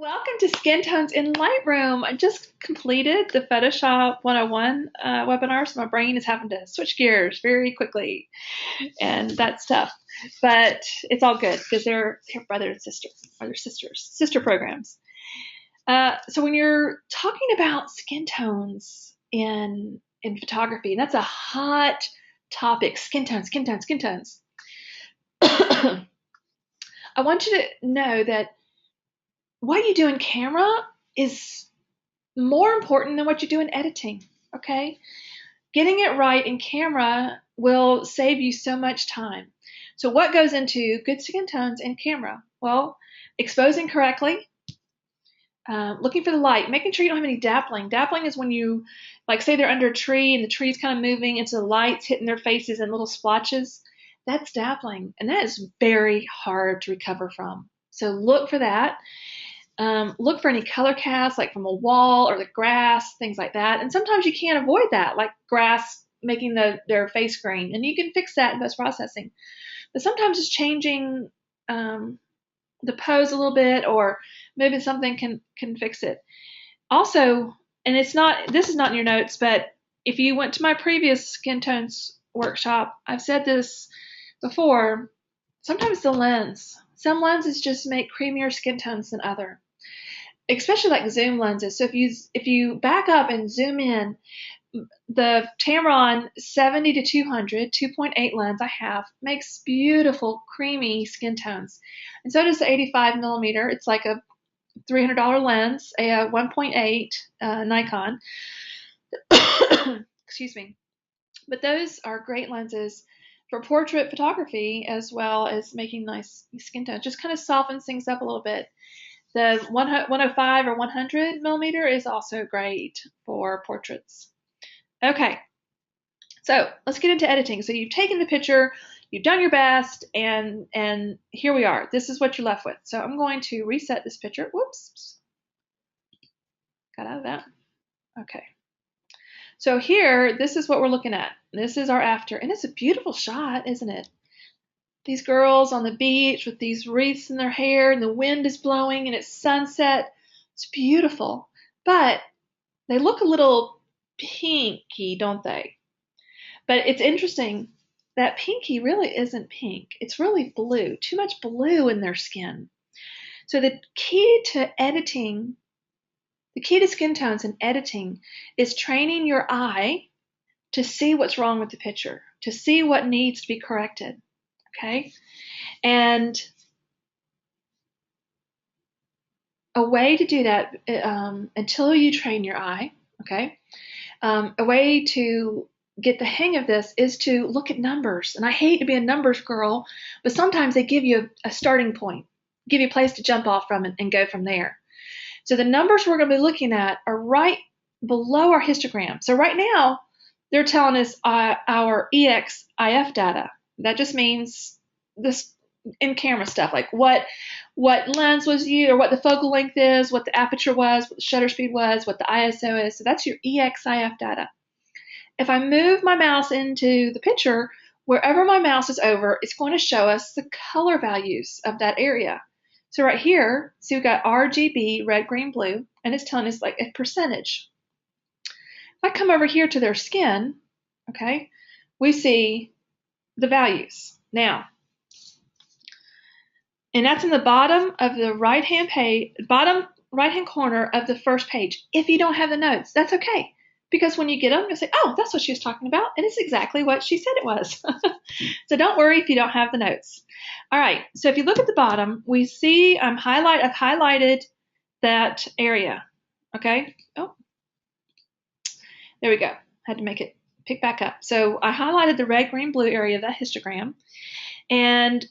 Welcome to Skin Tones in Lightroom. I just completed the Photoshop 101 webinar, so my brain is having to switch gears very quickly, and that's tough. But it's all good because they're brother and sister, sister programs. So when you're talking about skin tones in photography, that's a hot topic. Skin tones, skin tones, skin tones. I want you to know that what you do in camera is more important than what you do in editing, okay? Getting it right in camera will save you so much time. So what goes into good skin tones in camera? Well, exposing correctly, looking for the light, making sure you don't have any dappling. Dappling is when you, like say they're under a tree and the tree's kind of moving and so the light's hitting their faces in little splotches. That's dappling, and that is very hard to recover from. So look for that. Look for any color casts, like from a wall or the grass, things like that. And sometimes you can't avoid that, like grass making their face green, and you can fix that in post-processing. But sometimes just changing the pose a little bit or moving something can fix it. Also, and this is not in your notes, but if you went to my previous skin tones workshop, I've said this before, sometimes the lens. Some lenses just make creamier skin tones than other, especially like zoom lenses. So if you back up and zoom in, the Tamron 70 to 200 2.8 lens I have makes beautiful creamy skin tones, and so does the 85 millimeter. It's like a $300 lens, a 1.8 Nikon. Excuse me. But those are great lenses for portrait photography as well as making nice skin tones. Just kind of softens things up a little bit. The 105 or 100 millimeter is also great for portraits. Okay, so let's get into editing. So you've taken the picture, you've done your best, and here we are. This is what you're left with. So I'm going to reset this picture. Whoops, got out of that. Okay. So here, this is what we're looking at. This is our after, and it's a beautiful shot, isn't it? These girls on the beach with these wreaths in their hair, and the wind is blowing, and it's sunset. It's beautiful, but they look a little pinky, don't they? But it's interesting that pinky really isn't pink. It's really blue. Too much blue in their skin. So the key to editing, the key to skin tones and editing is training your eye to see what's wrong with the picture, to see what needs to be corrected, okay? And a way to do that until you train your eye, okay? A way to get the hang of this is to look at numbers. And I hate to be a numbers girl, but sometimes they give you a starting point, give you a place to jump off from and go from there. So the numbers we're going to be looking at are right below our histogram. So right now, they're telling us our EXIF data. That just means this in-camera stuff, like what lens was used, or what the focal length is, what the aperture was, what the shutter speed was, what the ISO is. So that's your EXIF data. If I move my mouse into the picture, wherever my mouse is over, it's going to show us the color values of that area. So right here, see we've got RGB, red, green, blue, and it's telling us like a percentage. If I come over here to their skin, okay, we see the values. Now, and that's in the bottom of the right-hand page, bottom right-hand corner of the first page. If you don't have the notes, that's okay. Because when you get them, you'll say, oh, that's what she was talking about, and it's exactly what she said it was. So don't worry if you don't have the notes. All right, so if you look at the bottom, we see I've highlighted that area, okay? Oh, there we go. Had to make it pick back up. So I highlighted the red, green, blue area of that histogram, and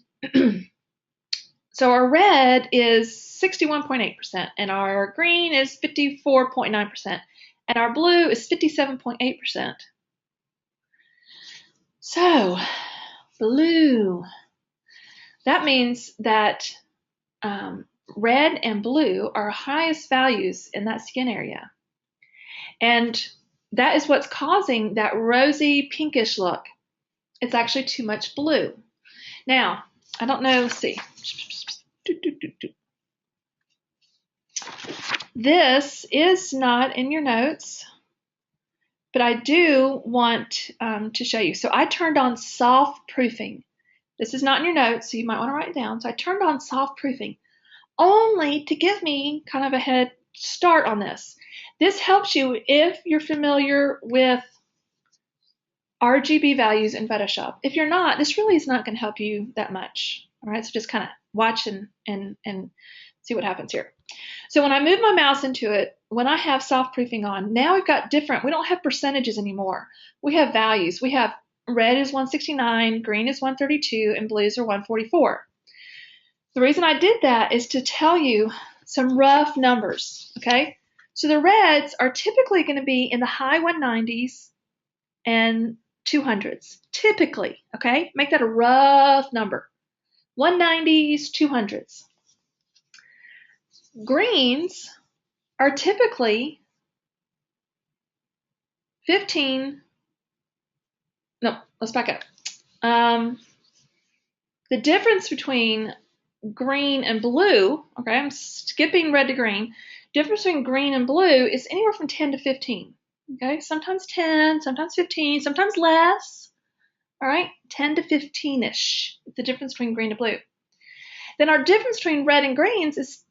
so our red is 61.8%, and our green is 54.9%. And our blue is 57.8%. So, blue. That means that red and blue are highest values in that skin area. And that is what's causing that rosy pinkish look. It's actually too much blue. Now, I don't know, let's see. this is not in your notes, but I do want to show you. So I turned on soft proofing. This is not in your notes, so you might want to write it down. So I turned on soft proofing only to give me kind of a head start on this. This helps you if you're familiar with RGB values in Photoshop. If you're not, this really is not going to help you that much. All right, so just kind of watch and see what happens here. So when I move my mouse into it, when I have soft proofing on, now we've got different, we don't have percentages anymore. We have values. We have red is 169, green is 132, and blues are 144. The reason I did that is to tell you some rough numbers, okay? So the reds are typically going to be in the high 190s and 200s, typically, okay? Make that a rough number. 190s, 200s. Greens are typically 15, no, let's back up. The difference between green and blue, okay, I'm skipping red to green, difference between green and blue is anywhere from 10 to 15, okay? Sometimes 10, sometimes 15, sometimes less, all right? 10 to 15-ish, the difference between green and blue. Then our difference between red and greens is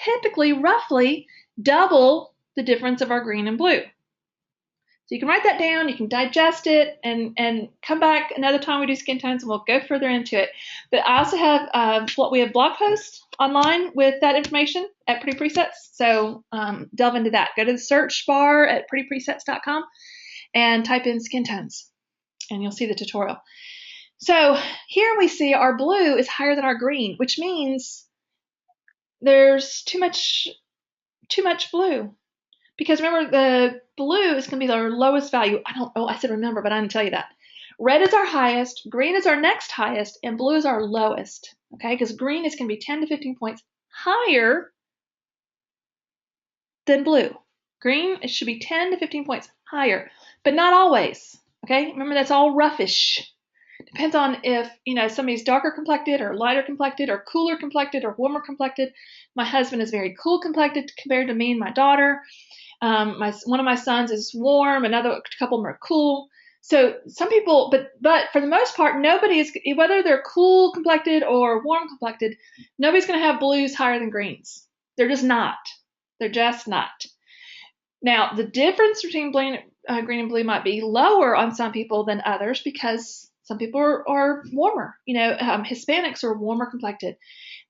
typically roughly double the difference of our green and blue. So you can write that down, you can digest it, and come back another time we do skin tones and we'll go further into it. But I also have we have blog posts online with that information at Pretty Presets, so delve into that. Go to the search bar at prettypresets.com and type in skin tones and you'll see the tutorial. So here we see our blue is higher than our green, which means there's too much blue. Because remember, the blue is going to be our lowest value. I said remember, but I didn't tell you that. Red is our highest, green is our next highest, and blue is our lowest, okay? Because green is going to be 10 to 15 points higher than blue. Green, it should be 10 to 15 points higher, but not always, okay? Remember, that's all roughish. Depends on if, somebody's darker complected or lighter complected or cooler complected or warmer complected. My husband is very cool complected compared to me and my daughter. One of my sons is warm, another couple of them are cool. So some people, but for the most part, nobody is, whether they're cool complected or warm complected, nobody's going to have blues higher than greens. They're just not. They're just not. Now, the difference between green and blue might be lower on some people than others because some people are warmer. Hispanics are warmer complected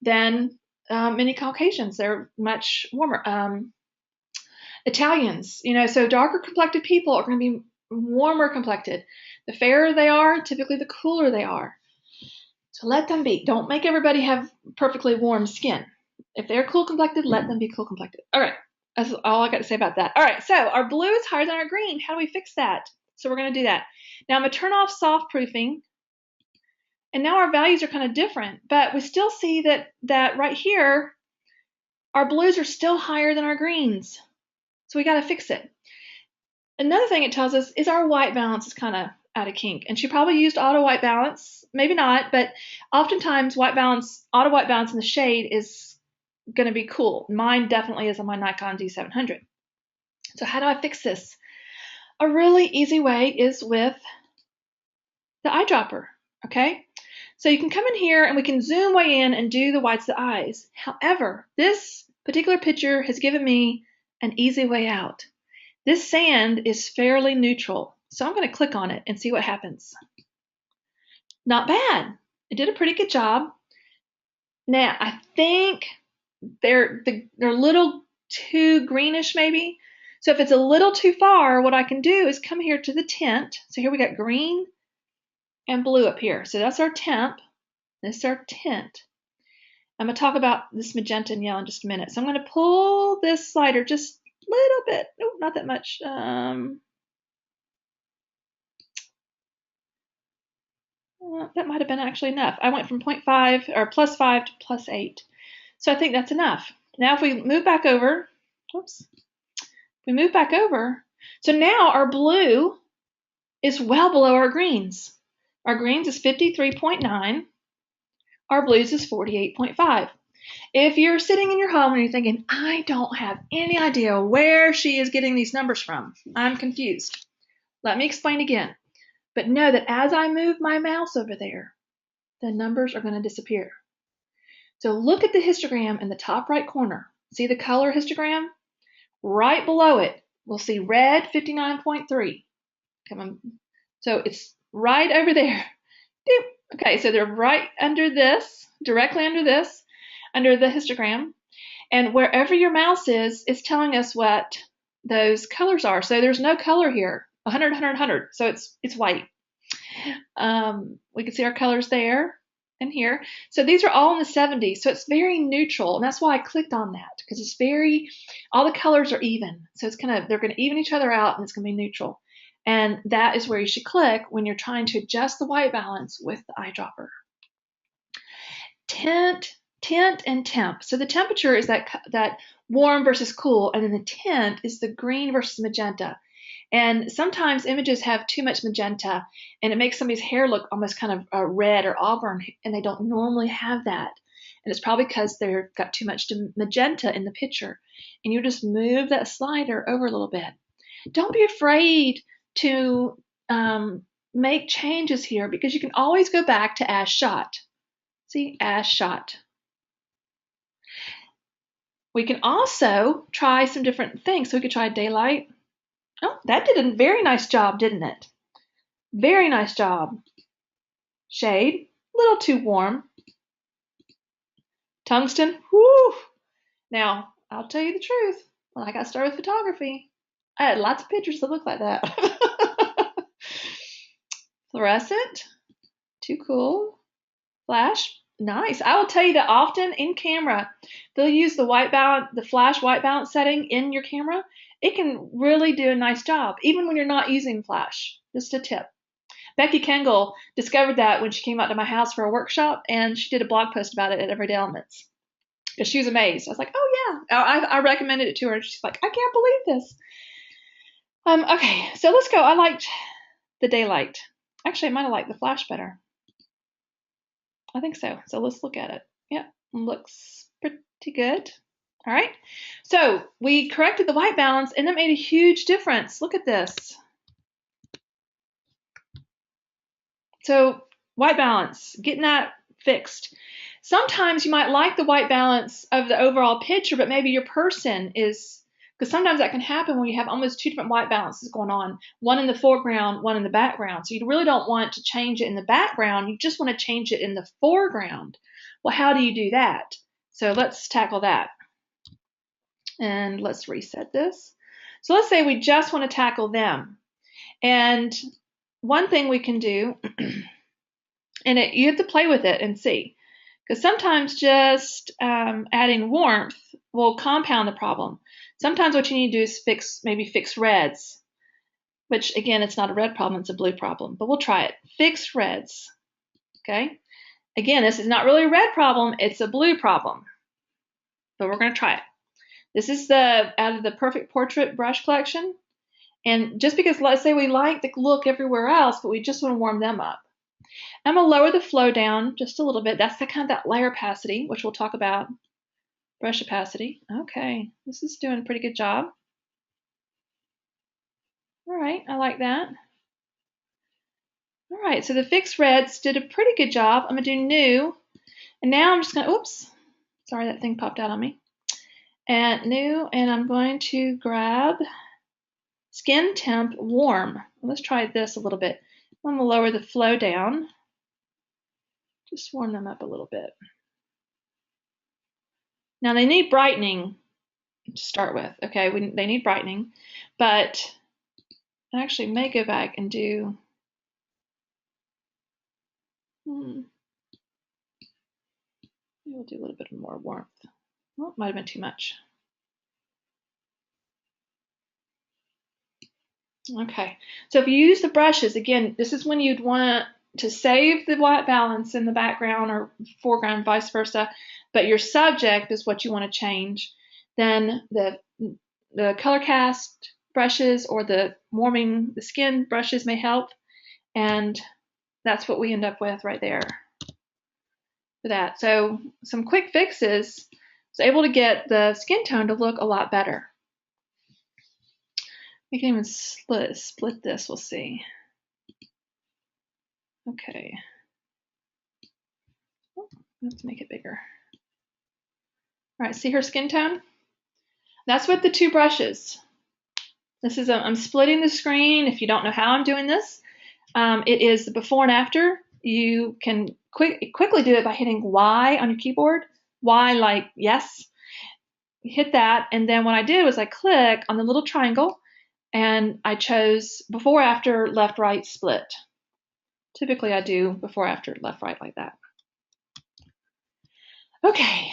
than many Caucasians. They're much warmer. Italians, so darker complected people are going to be warmer complected. The fairer they are, typically the cooler they are. So let them be. Don't make everybody have perfectly warm skin. If they're cool complected, let them be cool complected. All right, that's all I got to say about that. All right, so our blue is higher than our green. How do we fix that? So we're going to do that. Now I'm going to turn off soft proofing. And now our values are kind of different, but we still see that right here, our blues are still higher than our greens. So we got to fix it. Another thing it tells us is our white balance is kind of out of kink. And she probably used auto white balance, maybe not, but oftentimes auto white balance in the shade is going to be cool. Mine definitely is on my Nikon D700. So how do I fix this? A really easy way is with the eyedropper, okay? So you can come in here and we can zoom way in and do the whites of the eyes. However, this particular picture has given me an easy way out. This sand is fairly neutral, so I'm going to click on it and see what happens. Not bad. It did a pretty good job. Now, I think they're a little too greenish maybe. So if it's a little too far, what I can do is come here to the tint. So here we got green and blue up here. So that's our temp. This is our tint. I'm going to talk about this magenta and yellow in just a minute. So I'm going to pull this slider just a little bit. No, not that much. That might have been actually enough. I went from 0.5 or +5 to +8. So I think that's enough. Now if we move back over, so now our blue is well below our greens. Our greens is 53.9. Our blues is 48.5. If you're sitting in your home and you're thinking, I don't have any idea where she is getting these numbers from, I'm confused. Let me explain again. But know that as I move my mouse over there, the numbers are going to disappear. So look at the histogram in the top right corner. See the color histogram? Right below it, we'll see red 59.3. Come on. So it's right over there. Okay, so they're right under this, directly under this, under the histogram. And wherever your mouse is, it's telling us what those colors are. So there's no color here. 100, 100, 100. So it's white. We can see our colors there and here. So these are all in the 70s. So it's very neutral. And that's why I clicked on that, because it's very, all the colors are even. So it's they're going to even each other out, and it's going to be neutral. And that is where you should click when you're trying to adjust the white balance with the eyedropper. Tint and temp. So the temperature is that warm versus cool, and then the tint is the green versus magenta. And sometimes images have too much magenta, and it makes somebody's hair look almost kind of red or auburn, and they don't normally have that. And it's probably because they've got too much magenta in the picture. And you just move that slider over a little bit. Don't be afraid to make changes here, because you can always go back to as shot. See, as shot. We can also try some different things. So we could try daylight. Oh, that did a very nice job, didn't it? Very nice job. Shade, a little too warm. Tungsten, whoo. Now, I'll tell you the truth. When I got started with photography, I had lots of pictures that looked like that. Fluorescent, too cool. Flash, nice. I will tell you that often in camera, they'll use the white balance, the flash white balance setting in your camera. It can really do a nice job, even when you're not using flash. Just a tip. Becky Kengel discovered that when she came out to my house for a workshop, and she did a blog post about it at Everyday Elements. Because she was amazed. I was like, oh yeah. I recommended it to her. She's like, I can't believe this. Okay, so let's go. I liked the daylight. Actually, I might have liked the flash better. I think so. So let's look at it. Yep, looks pretty good. All right. So we corrected the white balance, and that made a huge difference. Look at this. So white balance, getting that fixed. Sometimes you might like the white balance of the overall picture, but maybe your person is, because sometimes that can happen when you have almost two different white balances going on, one in the foreground, one in the background. So you really don't want to change it in the background. You just want to change it in the foreground. Well, how do you do that? So let's tackle that. And let's reset this. So let's say we just want to tackle them. And one thing we can do, and you have to play with it and see. Because sometimes just adding warmth will compound the problem. Sometimes what you need to do is maybe fix reds, which again, it's not a red problem, it's a blue problem, but we'll try it. Fix reds, okay? Again, this is not really a red problem, it's a blue problem, but we're gonna try it. This is out of the Perfect Portrait brush collection. And just because, let's say we like the look everywhere else, but we just wanna warm them up. I'm going to lower the flow down just a little bit. That's that layer opacity, which we'll talk about. Brush opacity. Okay, this is doing a pretty good job. All right, I like that. All right, so the fixed reds did a pretty good job. I'm going to do new. And now I'm just going to, oops, sorry, that thing popped out on me. And new, and I'm going to grab skin temp warm. Let's try this a little bit. I'm going to lower the flow down. Just warm them up a little bit. Now they need brightening to start with, okay? They need brightening, but I actually may go back and do, maybe we'll do a little bit more warmth. Well, it might have been too much. Okay, so if you use the brushes, again, this is when you'd want to save the white balance in the background or foreground, vice versa, but your subject is what you want to change. Then the color cast brushes or the warming the skin brushes may help, and that's what we end up with right there. for that. So some quick fixes. I was able to get the skin tone to look a lot better. We can even split this, we'll see. Okay. Let's make it bigger. All right, see her skin tone? That's with the two brushes. This is I'm splitting the screen. If you don't know how I'm doing this, it is the before and after. You can quickly do it by hitting Y on your keyboard. Y like yes. Hit that, and then what I did was I click on the little triangle, and I chose before, after, left, right, split. Typically I do before, after, left, right like that. Okay,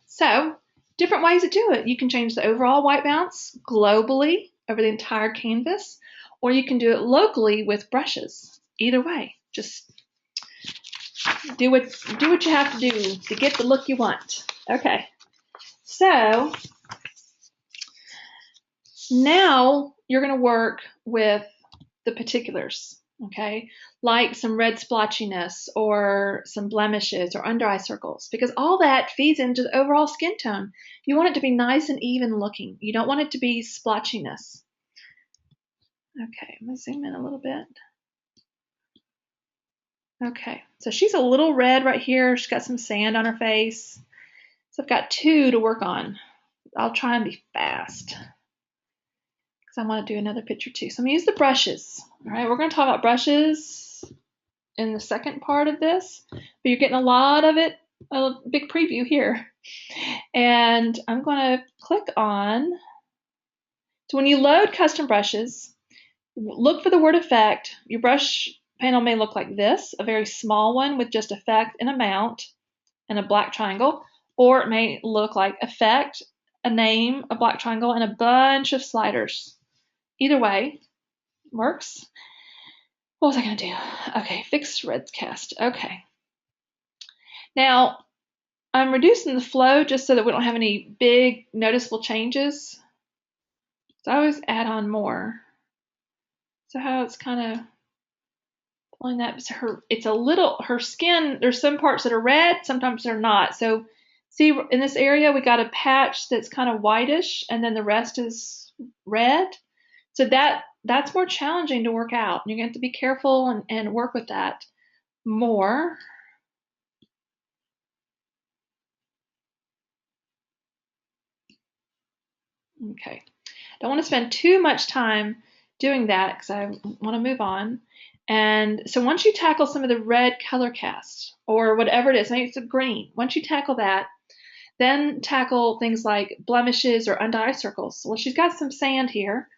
so different ways to do it. You can change the overall white balance globally over the entire canvas, or you can do it locally with brushes. Either way, just do what you have to do to get the look you want. Okay, so now you're going to work with the particulars, okay, like some red splotchiness or some blemishes or under eye circles, because all that feeds into the overall skin tone. You want it to be nice and even looking. You don't want it to be splotchiness. Okay, I'm going to zoom in a little bit. Okay, so she's a little red right here. She's got some sand on her face. So I've got two to work on. I'll try and be fast because I want to do another picture too. So I'm going to use the brushes. All right, we're going to talk about brushes in the second part of this, but you're getting a lot of it, a big preview here. And I'm going to click on, so when you load custom brushes, look for the word effect. Your brush panel may look like this, a very small one with just effect and amount and a black triangle, or it may look like effect, a name, a black triangle, and a bunch of sliders. Either way works. What was I going to do? Okay, fix red cast. Okay. Now, I'm reducing the flow just so that we don't have any big noticeable changes. So I always add on more. So how it's kind of pulling that, it's a little, her skin, there's some parts that are red, sometimes they're not. So see in this area, we got a patch that's kind of whitish and then the rest is red. So that's more challenging to work out. You're going to have to be careful and work with that more. Okay. Don't want to spend too much time doing that because I want to move on. And so once you tackle some of the red color cast or whatever it is, maybe it's a green, once you tackle that, then tackle things like blemishes or under eye circles. Well, she's got some sand here.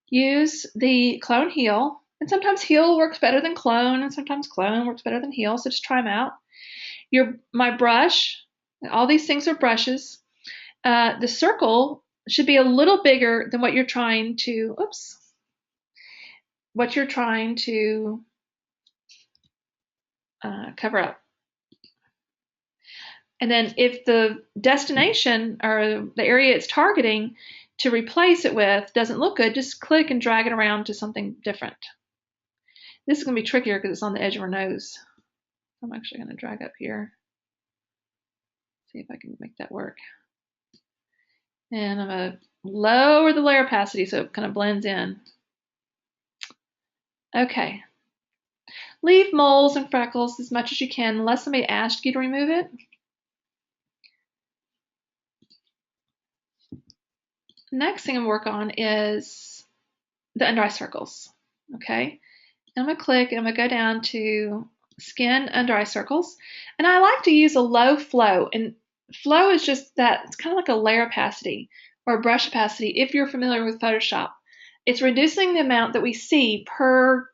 Use the clone heal, and sometimes heal works better than clone, and sometimes clone works better than heal, so just try them out. My brush, all these things are brushes. The circle should be a little bigger than what you're trying to, cover up. And then if the destination or the area it's targeting to replace it with doesn't look good, just click and drag it around to something different. This is going to be trickier because it's on the edge of her nose. I'm actually going to drag up here. See if I can make that work. And I'm going to lower the layer opacity so it kind of blends in. Okay. Leave moles and freckles as much as you can unless somebody asked you to remove it. Next thing I'm going to work on is the under eye circles. Okay. And I'm going to click and I'm going to go down to skin under eye circles. And I like to use a low flow. And flow is just that, it's kind of like a layer opacity or brush opacity if you're familiar with Photoshop. It's reducing the amount that we see per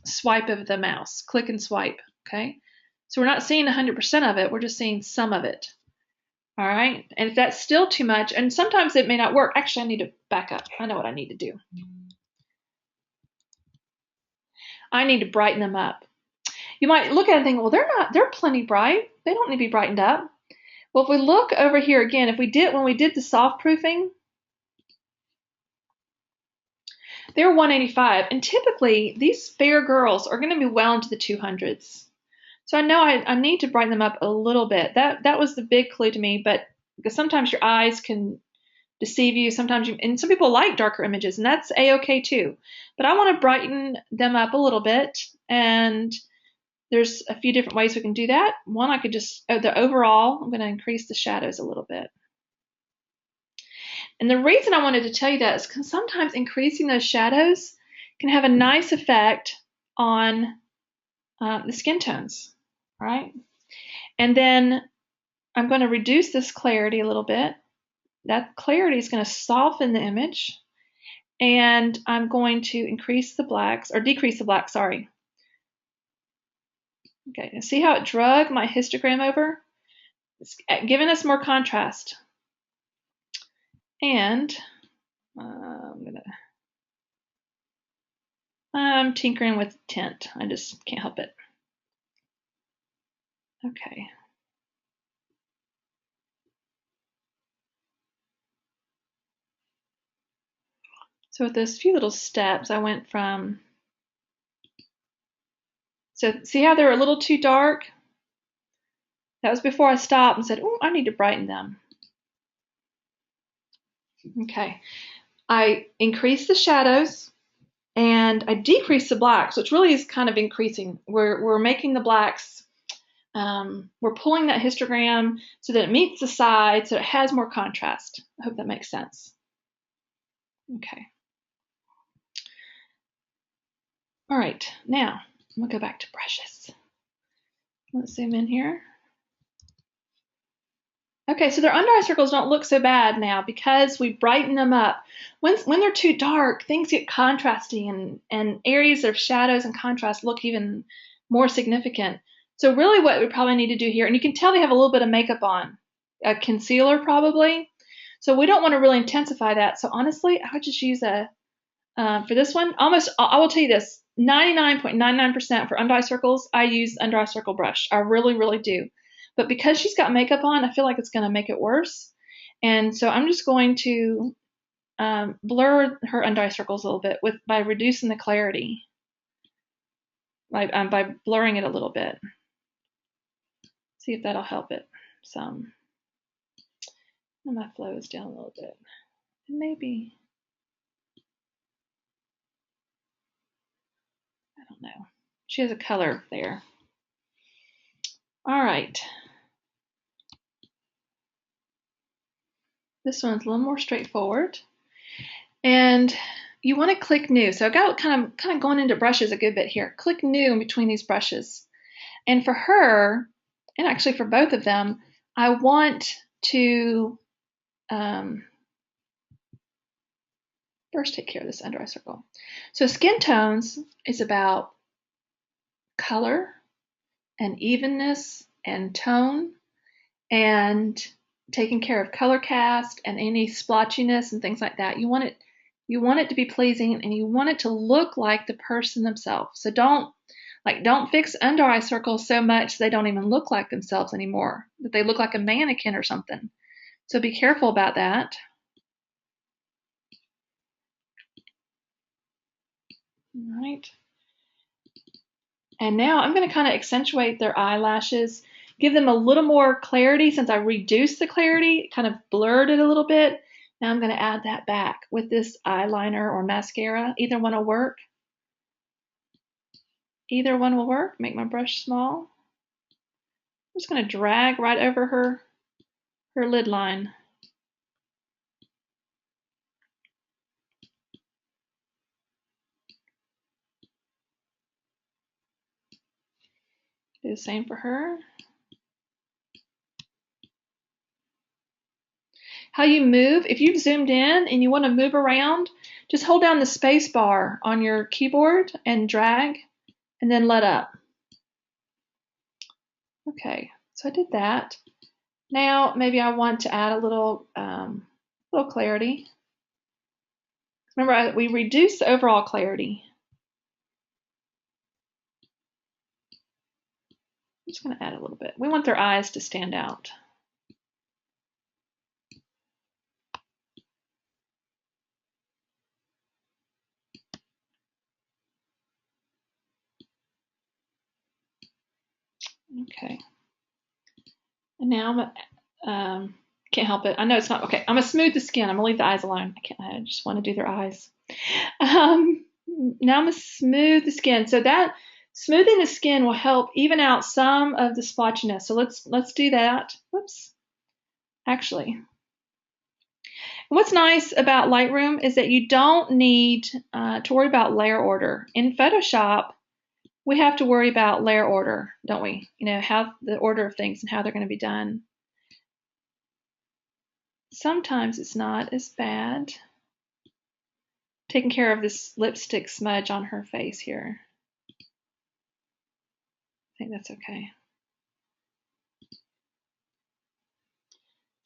swipe of the mouse, click and swipe, okay? So we're not seeing 100% of it, we're just seeing some of it, all right? And if that's still too much, and sometimes it may not work, actually I need to back up. I know what I need to do. I need to brighten them up. You might look at it and think, well, they're plenty bright. They don't need to be brightened up. Well, if we look over here again, when we did the soft proofing, they're 185, and typically these fair girls are going to be well into the 200s. So I know I need to brighten them up a little bit. That was the big clue to me, but because sometimes your eyes can deceive you. Sometimes and some people like darker images, and that's a-okay too. But I want to brighten them up a little bit, and there's a few different ways we can do that. One, I could just, the overall, I'm going to increase the shadows a little bit. And the reason I wanted to tell you that is because sometimes increasing those shadows can have a nice effect on the skin tones, right? And then I'm going to reduce this clarity a little bit. That clarity is going to soften the image. And I'm going to increase the blacks, or decrease the blacks, sorry. Okay, and see how it drug my histogram over? It's giving us more contrast. And I'm tinkering with tint. I just can't help it. Okay. So with those few little steps, I went from, so see how they're a little too dark? That was before I stopped and said, oh, I need to brighten them. Okay. I increased the shadows and I decreased the blacks, which really is kind of increasing. We're making the blacks, we're pulling that histogram so that it meets the side, so it has more contrast. I hope that makes sense. Okay. All right, now I'm gonna go back to brushes. Let's zoom in here. Okay, so their under eye circles don't look so bad now because we brighten them up. When they're too dark, things get contrasty and areas of shadows and contrast look even more significant. So really what we probably need to do here, and you can tell they have a little bit of makeup on, a concealer probably. So we don't want to really intensify that. So honestly, I would just use a, for this one, I will tell you this, 99.99% for under eye circles, I use under eye circle brush. I really, really do. But because she's got makeup on, I feel like it's going to make it worse. And so I'm just going to blur her under eye circles a little bit by reducing the clarity, by blurring it a little bit. See if that'll help it some. And my flow is down a little bit. And maybe, I don't know. She has a color there. All right. This one's a little more straightforward. And you want to click new. So I got kind of going into brushes a good bit here. Click new in between these brushes. And for her, and actually for both of them, I want to first take care of this under eye circle. So skin tones is about color and evenness and tone and taking care of color cast and any splotchiness and things like that. You want it to be pleasing and you want it to look like the person themselves. So don't fix under eye circles so much they don't even look like themselves anymore, that they look like a mannequin or something. So be careful about that. All right. And now I'm going to kind of accentuate their eyelashes, give them a little more clarity since I reduced the clarity, kind of blurred it a little bit. Now I'm going to add that back with this eyeliner or mascara. Either one will work. Either one will work. Make my brush small. I'm just going to drag right over her lid line. Do the same for her. How you move, if you've zoomed in and you want to move around, just hold down the space bar on your keyboard and drag and then let up. Okay, so I did that. Now maybe I want to add a little clarity. Remember, we reduced the overall clarity. I'm just going to add a little bit. We want their eyes to stand out. Okay. And now I'm can't help it. I know it's not okay. I'm gonna smooth the skin. I'm gonna leave the eyes alone. I just want to do their eyes. Now I'm gonna smooth the skin. So that smoothing the skin will help even out some of the splotchiness. So let's do that. Whoops. Actually, what's nice about Lightroom is that you don't need to worry about layer order. In Photoshop, we have to worry about layer order, don't we? You know, how the order of things and how they're going to be done. Sometimes it's not as bad. Taking care of this lipstick smudge on her face here. I think that's okay.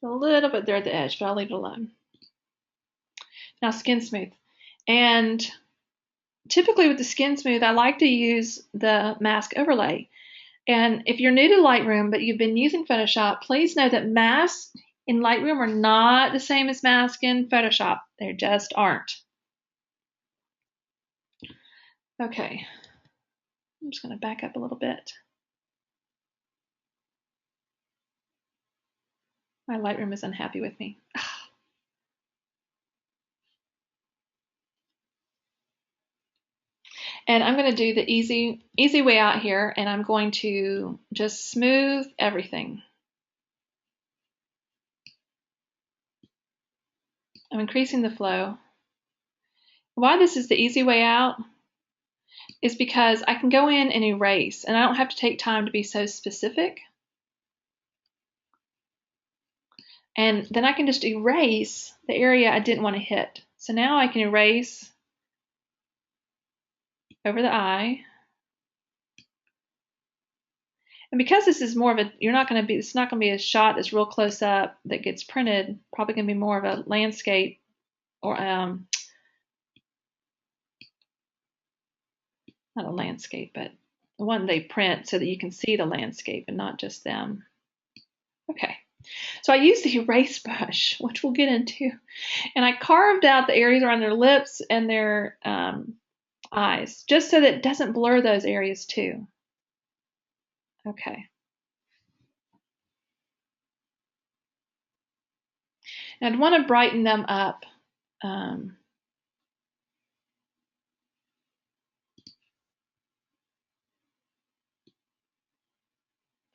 A little bit there at the edge, but I'll leave it alone. Now Skin Smooth. And typically with the Skin Smooth, I like to use the mask overlay. And if you're new to Lightroom, but you've been using Photoshop, please know that masks in Lightroom are not the same as masks in Photoshop. They just aren't. Okay, I'm just going to back up a little bit. My Lightroom is unhappy with me. And I'm going to do the easy way out here, and I'm going to just smooth everything. I'm increasing the flow. Why this is the easy way out is because I can go in and erase, and I don't have to take time to be so specific. And then I can just erase the area I didn't want to hit. So now I can erase over the eye. And because this is more of a, it's not going to be a shot that's real close up that gets printed, probably going to be more of a landscape or not a landscape, but one they print so that you can see the landscape and not just them. Okay. So I used the erase brush, which we'll get into, and I carved out the areas around their lips and their eyes, just so that it doesn't blur those areas too. Okay. And I'd want to brighten them up.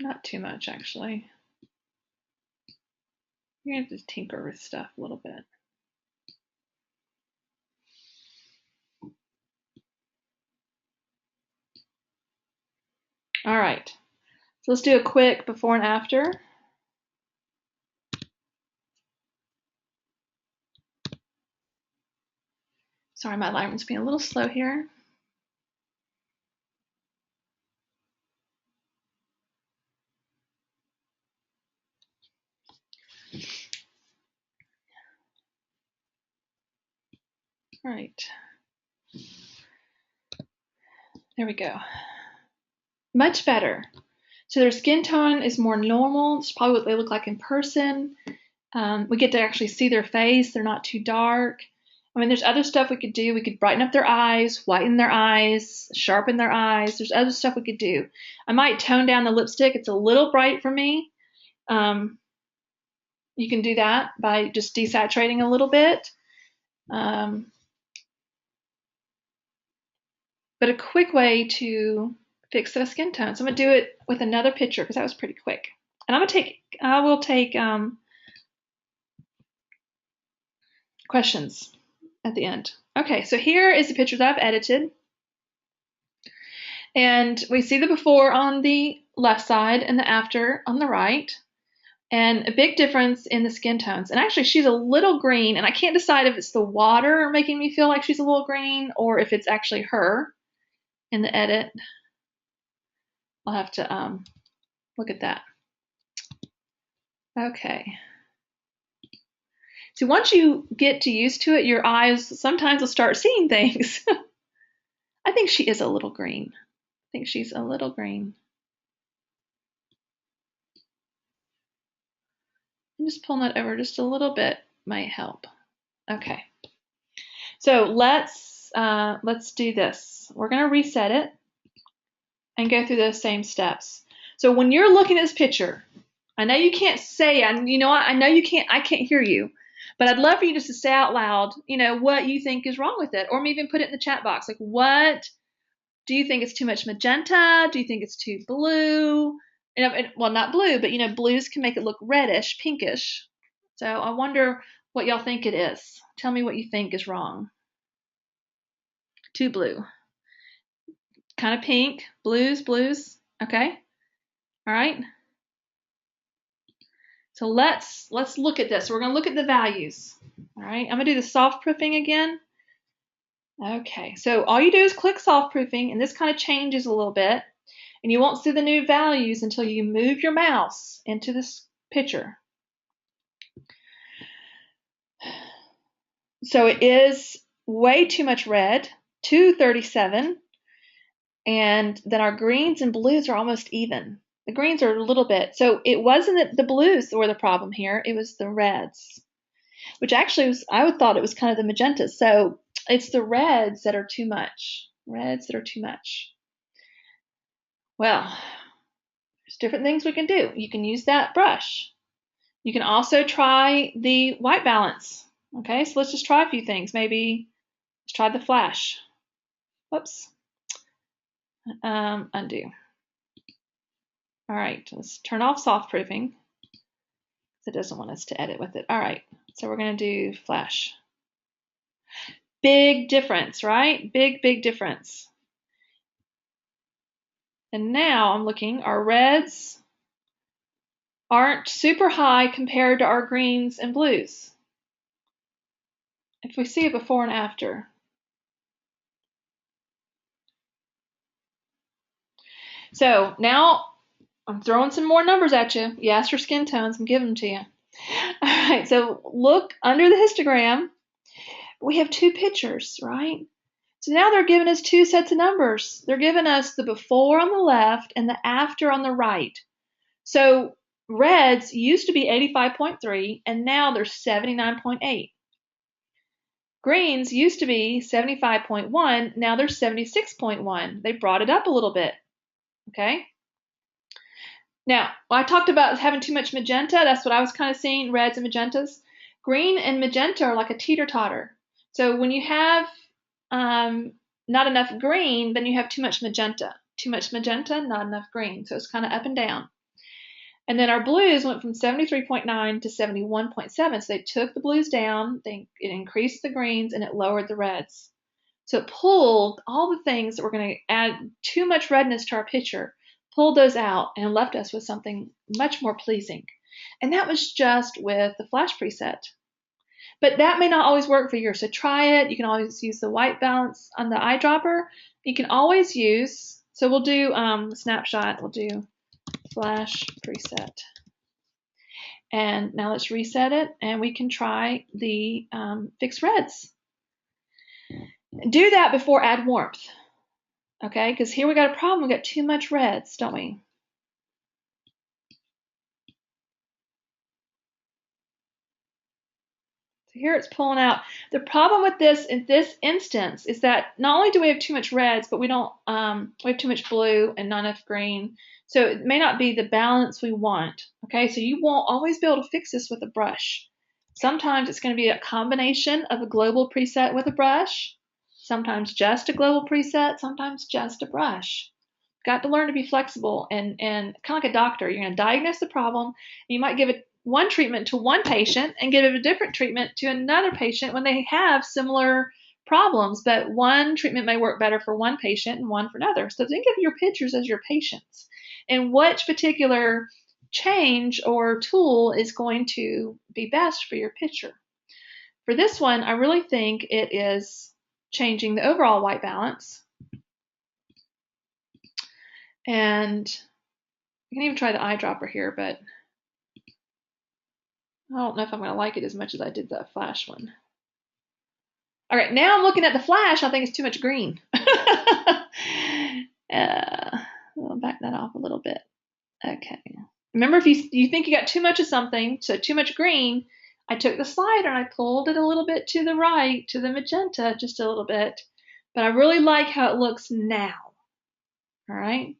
Not too much, actually. You're going to have to tinker with stuff a little bit. All right. So let's do a quick before and after. Sorry, my Lightroom's being a little slow here. All right. There we go. Much better. So their skin tone is more normal. It's probably what they look like in person. We get to actually see their face. They're not too dark. I mean, there's other stuff we could do. We could brighten up their eyes, whiten their eyes, sharpen their eyes. There's other stuff we could do. I might tone down the lipstick. It's a little bright for me. You can do that by just desaturating a little bit. But a quick way to fix the skin tone. So I'm going to do it with another picture because that was pretty quick. And I will take questions at the end. Okay, so here is the picture that I've edited. And we see the before on the left side and the after on the right. And a big difference in the skin tones. And actually, she's a little green, and I can't decide if it's the water making me feel like she's a little green or if it's actually her in the edit. I'll have to look at that. Okay. So once you get used to it, your eyes sometimes will start seeing things. I think she is a little green. I think she's a little green. And just pulling that over just a little bit might help. Okay. So let's do this. We're going to reset it and go through those same steps. So when you're looking at this picture, I know you can't say, you know what, I know you can't, I can't hear you, but I'd love for you just to say out loud, you know, what you think is wrong with it, or maybe even put it in the chat box. Like, what do you think? It's too much magenta? Do you think it's too blue? Well, not blue, but you know, blues can make it look reddish, pinkish. So I wonder what y'all think it is. Tell me what you think is wrong. Too blue. Kind of pink. Blues. Okay. All right. So let's look at this. We're going to look at the values. All right. I'm going to do the soft proofing again. Okay. So all you do is click soft proofing, and this kind of changes a little bit. And you won't see the new values until you move your mouse into this picture. So it is way too much red, 237, and then our greens and blues are almost even. The greens are a little bit. So it wasn't that the blues were the problem here, it was the reds, which actually was, I would thought it was kind of the magentas. So it's the reds that are too much. Reds that are too much. Well, there's different things we can do. You can use that brush. You can also try the white balance. Okay, so let's just try a few things. Maybe let's try the flash. Whoops. Undo. All right, let's turn off soft proofing. It doesn't want us to edit with it. All right, so we're going to do flash. Big difference, right? Big difference. And now I'm looking, our reds aren't super high compared to our greens and blues. If we see a before and after. So now I'm throwing some more numbers at you. You asked for skin tones, I'm giving them to you. All right, so look under the histogram. We have two pictures, right? So now they're giving us two sets of numbers. They're giving us the before on the left and the after on the right. So reds used to be 85.3 and now they're 79.8. Greens used to be 75.1, now they're 76.1. They brought it up a little bit, okay? Now, I talked about having too much magenta. That's what I was kind of seeing, reds and magentas. Green and magenta are like a teeter-totter. So when you have not enough green, then you have too much magenta. Too much magenta, not enough green. So it's kind of up and down. And then our blues went from 73.9 to 71.7. So they took the blues down, it increased the greens, and it lowered the reds. So it pulled all the things that were going to add too much redness to our picture, pulled those out, and left us with something much more pleasing. And that was just with the flash preset. But that may not always work for yours, so try it. You can always use the white balance on the eyedropper. You can always use, so we'll do snapshot, we'll do flash preset. And now let's reset it, and we can try the fix reds. Do that before add warmth, okay? Because here we got a problem. We got too much reds, don't we? So here it's pulling out. The problem with this in this instance is that not only do we have too much reds, but we have too much blue and not enough green. So it may not be the balance we want, okay? So you won't always be able to fix this with a brush. Sometimes it's going to be a combination of a global preset with a brush, sometimes just a global preset, sometimes just a brush. Got to learn to be flexible and kind of like a doctor. You're going to diagnose the problem, and you might give it one treatment to one patient and give it a different treatment to another patient when they have similar problems, but one treatment may work better for one patient and one for another. So think of your pictures as your patients and which particular change or tool is going to be best for your picture. For this one, I really think it is changing the overall white balance. And you can even try the eyedropper here, but I don't know if I'm going to like it as much as I did the flash one. All right, now I'm looking at the flash. I think it's too much green. I'll back that off a little bit. Okay. Remember, if you think you got too much of something, so too much green, I took the slider and I pulled it a little bit to the right, to the magenta, just a little bit. But I really like how it looks now. All right.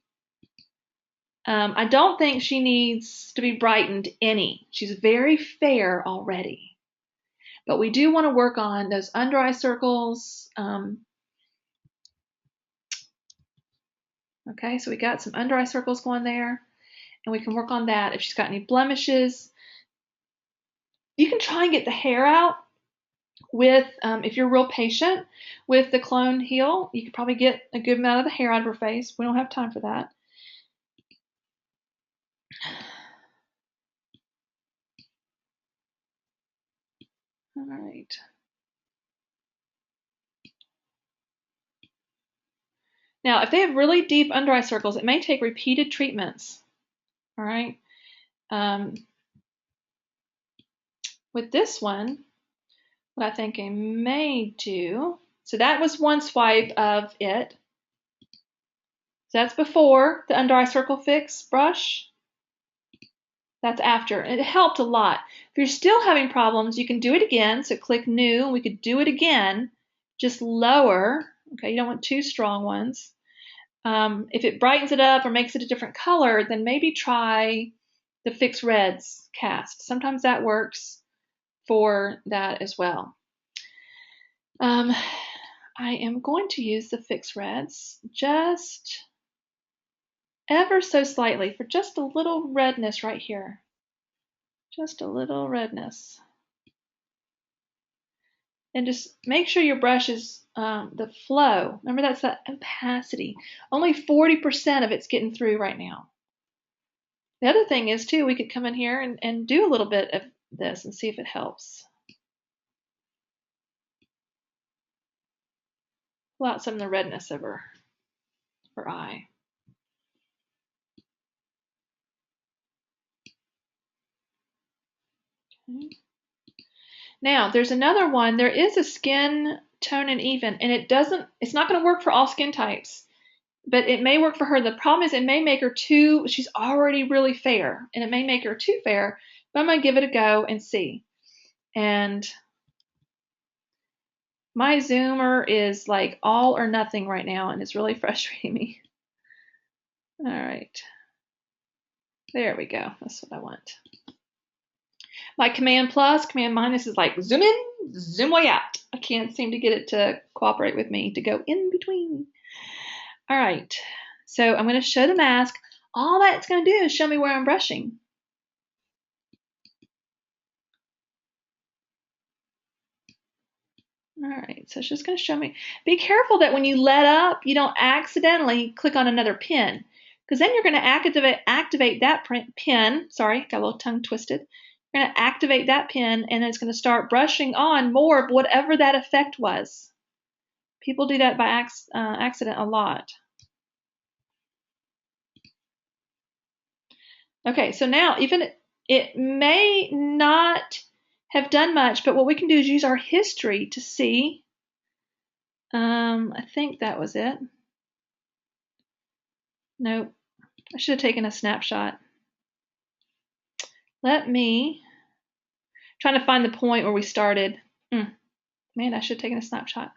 I don't think she needs to be brightened any. She's very fair already. But we do want to work on those under eye circles. Okay, so we got some under eye circles going there, and we can work on that. If she's got any blemishes, you can try and get the hair out with, if you're real patient with the clone heal, you could probably get a good amount of the hair out of her face. We don't have time for that. All right. Now, if they have really deep under eye circles, it may take repeated treatments. All right. With this one, what I think I may do, so that was one swipe of it. So that's before the under eye circle fix brush. That's after. And it helped a lot. If you're still having problems, you can do it again. So click new, and we could do it again, just lower. Okay, you don't want too strong ones. If it brightens it up or makes it a different color, then maybe try the Fix Reds cast. Sometimes that works for that as well. I am going to use the Fix Reds just ever so slightly for just a little redness right here. Just a little redness. And just make sure your brush is the flow. Remember, that's that opacity. Only 40% of it's getting through right now. The other thing is, too, we could come in here and do a little bit of this and see if it helps. Pull out some of the redness of her eye. Okay. Now, there's another one. There is a skin tone and even, and it's not going to work for all skin types, but it may work for her. The problem is it may make her she's already really fair, and it may make her too fair, but I'm going to give it a go and see. And my zoomer is like all or nothing right now, and it's really frustrating me. All right. There we go. That's what I want. My command plus, command minus is like zoom in, zoom way out. I can't seem to get it to cooperate with me to go in between. All right, so I'm going to show the mask. All that's going to do is show me where I'm brushing. All right, so it's just going to show me. Be careful that when you let up, you don't accidentally click on another pin, because then you're going to activate that pin. Sorry, got a little tongue twisted. You're going to activate that pin, and it's going to start brushing on more of whatever that effect was. People do that by accident a lot. Okay, so now even it may not have done much, but what we can do is use our history to see. I think that was it. Nope, I should have taken a snapshot. Let me, trying to find the point where we started. Man, I should have taken a snapshot.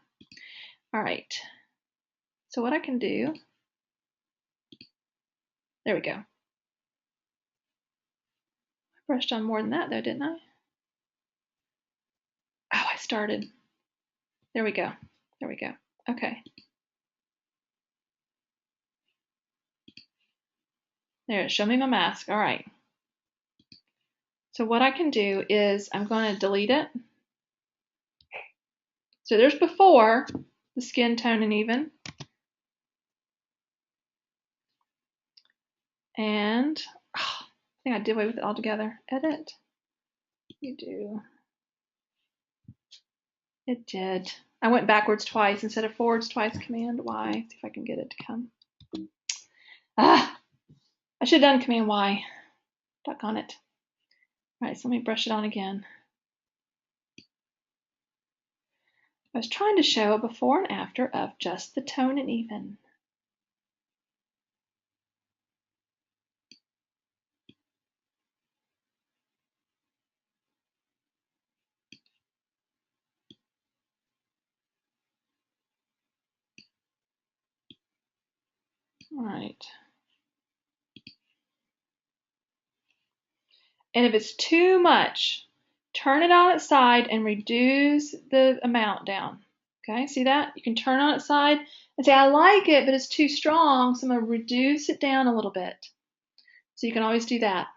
All right, so what I can do, there we go. I brushed on more than that though, didn't I? Oh, I started. There we go. There we go. Okay. There, show me my mask. All right. So what I can do is I'm going to delete it. So there's before the skin tone and even. And I think I did away with it altogether. Edit. You do. It did. I went backwards twice instead of forwards twice. Command Y. See if I can get it to come. I should have done Command Y. Duck on it. All right, so let me brush it on again. I was trying to show a before and after of just the tone and even. All right. And if it's too much, turn it on its side and reduce the amount down. Okay, see that? You can turn on its side and say, I like it, but it's too strong, so I'm going to reduce it down a little bit. So you can always do that.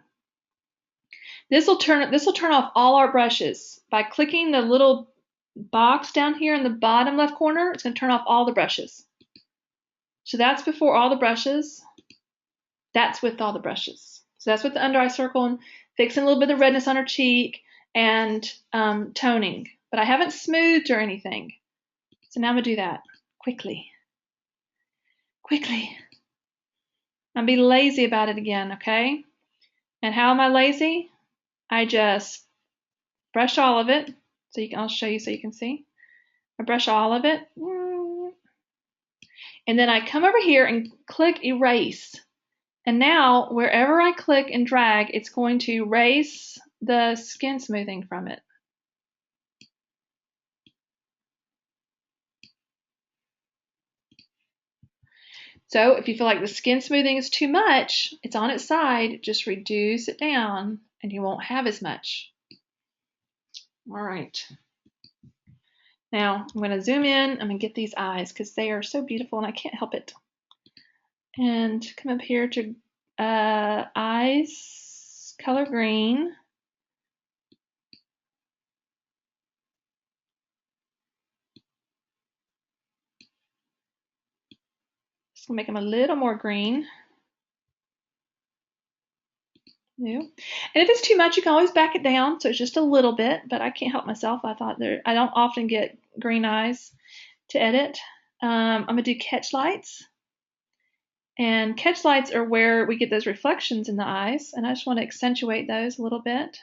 This will turn off all our brushes. By clicking the little box down here in the bottom left corner, it's going to turn off all the brushes. So that's before all the brushes. That's with all the brushes. So that's with the under eye circle and fixing a little bit of redness on her cheek and toning. But I haven't smoothed or anything. So now I'm going to do that quickly. Quickly. I'm going to be lazy about it again, okay? And how am I lazy? I just brush all of it. So I'll show you so you can see. I brush all of it. And then I come over here and click erase. And now wherever I click and drag, it's going to erase the skin smoothing from it. So if you feel like the skin smoothing is too much, it's on its side, just reduce it down and you won't have as much. All right. Now I'm going to zoom in. I'm going to get these eyes because they are so beautiful and I can't help it. And come up here to eyes, color green. Just going to make them a little more green. New. And if it's too much, you can always back it down. So it's just a little bit, but I can't help myself. I don't often get green eyes to edit. I'm going to do catch lights. And catch lights are where we get those reflections in the eyes. And I just want to accentuate those a little bit.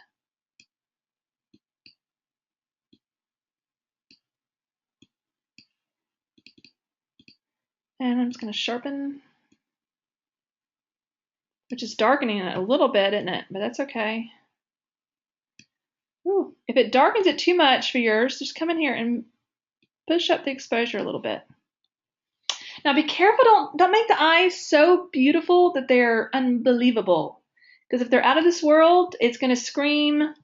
And I'm just going to sharpen, which is darkening it a little bit, isn't it? But that's okay. Ooh, if it darkens it too much for yours, just come in here and push up the exposure a little bit. Now be careful, don't make the eyes so beautiful that they're unbelievable. Because if they're out of this world, it's going to scream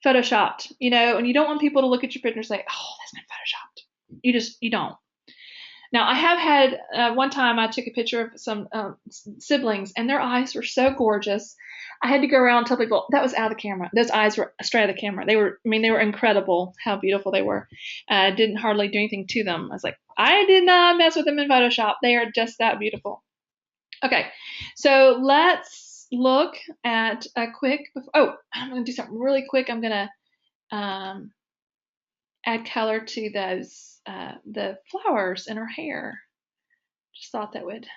photoshopped, you know, and you don't want people to look at your picture and say, oh, that's been photoshopped. You don't. Now, I have had, one time I took a picture of some siblings, and their eyes were so gorgeous. I had to go around and tell people, that was out of the camera. Those eyes were straight out of the camera. They were incredible, how beautiful they were. I didn't hardly do anything to them. I was like, I did not mess with them in Photoshop. They are just that beautiful. Okay, so let's look at a quick, I'm going to do something really quick. I'm going to add color to those the flowers in her hair. Just thought that would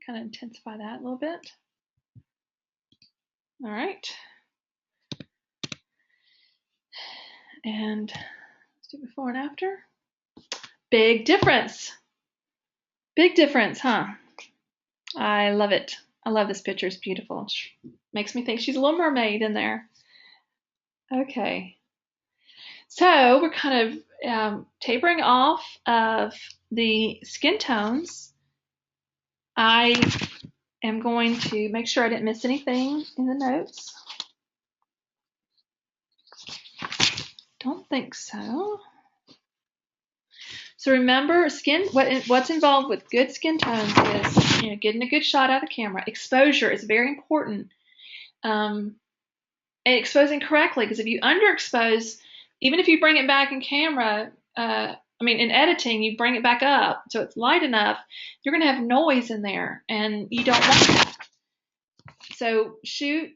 kind of intensify that a little bit. All right. And let's do before and after. Big difference. Big difference, huh? I love it. I love this picture. It's beautiful. It makes me think she's a little mermaid in there. Okay. So we're kind of tapering off of the skin tones. I am going to make sure I didn't miss anything in the notes. Don't think so. So remember, what's involved with good skin tones is, you know, getting a good shot out of the camera. Exposure is very important. And exposing correctly, because if you underexpose, even if you bring it back in camera, in editing, you bring it back up so it's light enough, you're going to have noise in there, and you don't want that. So shoot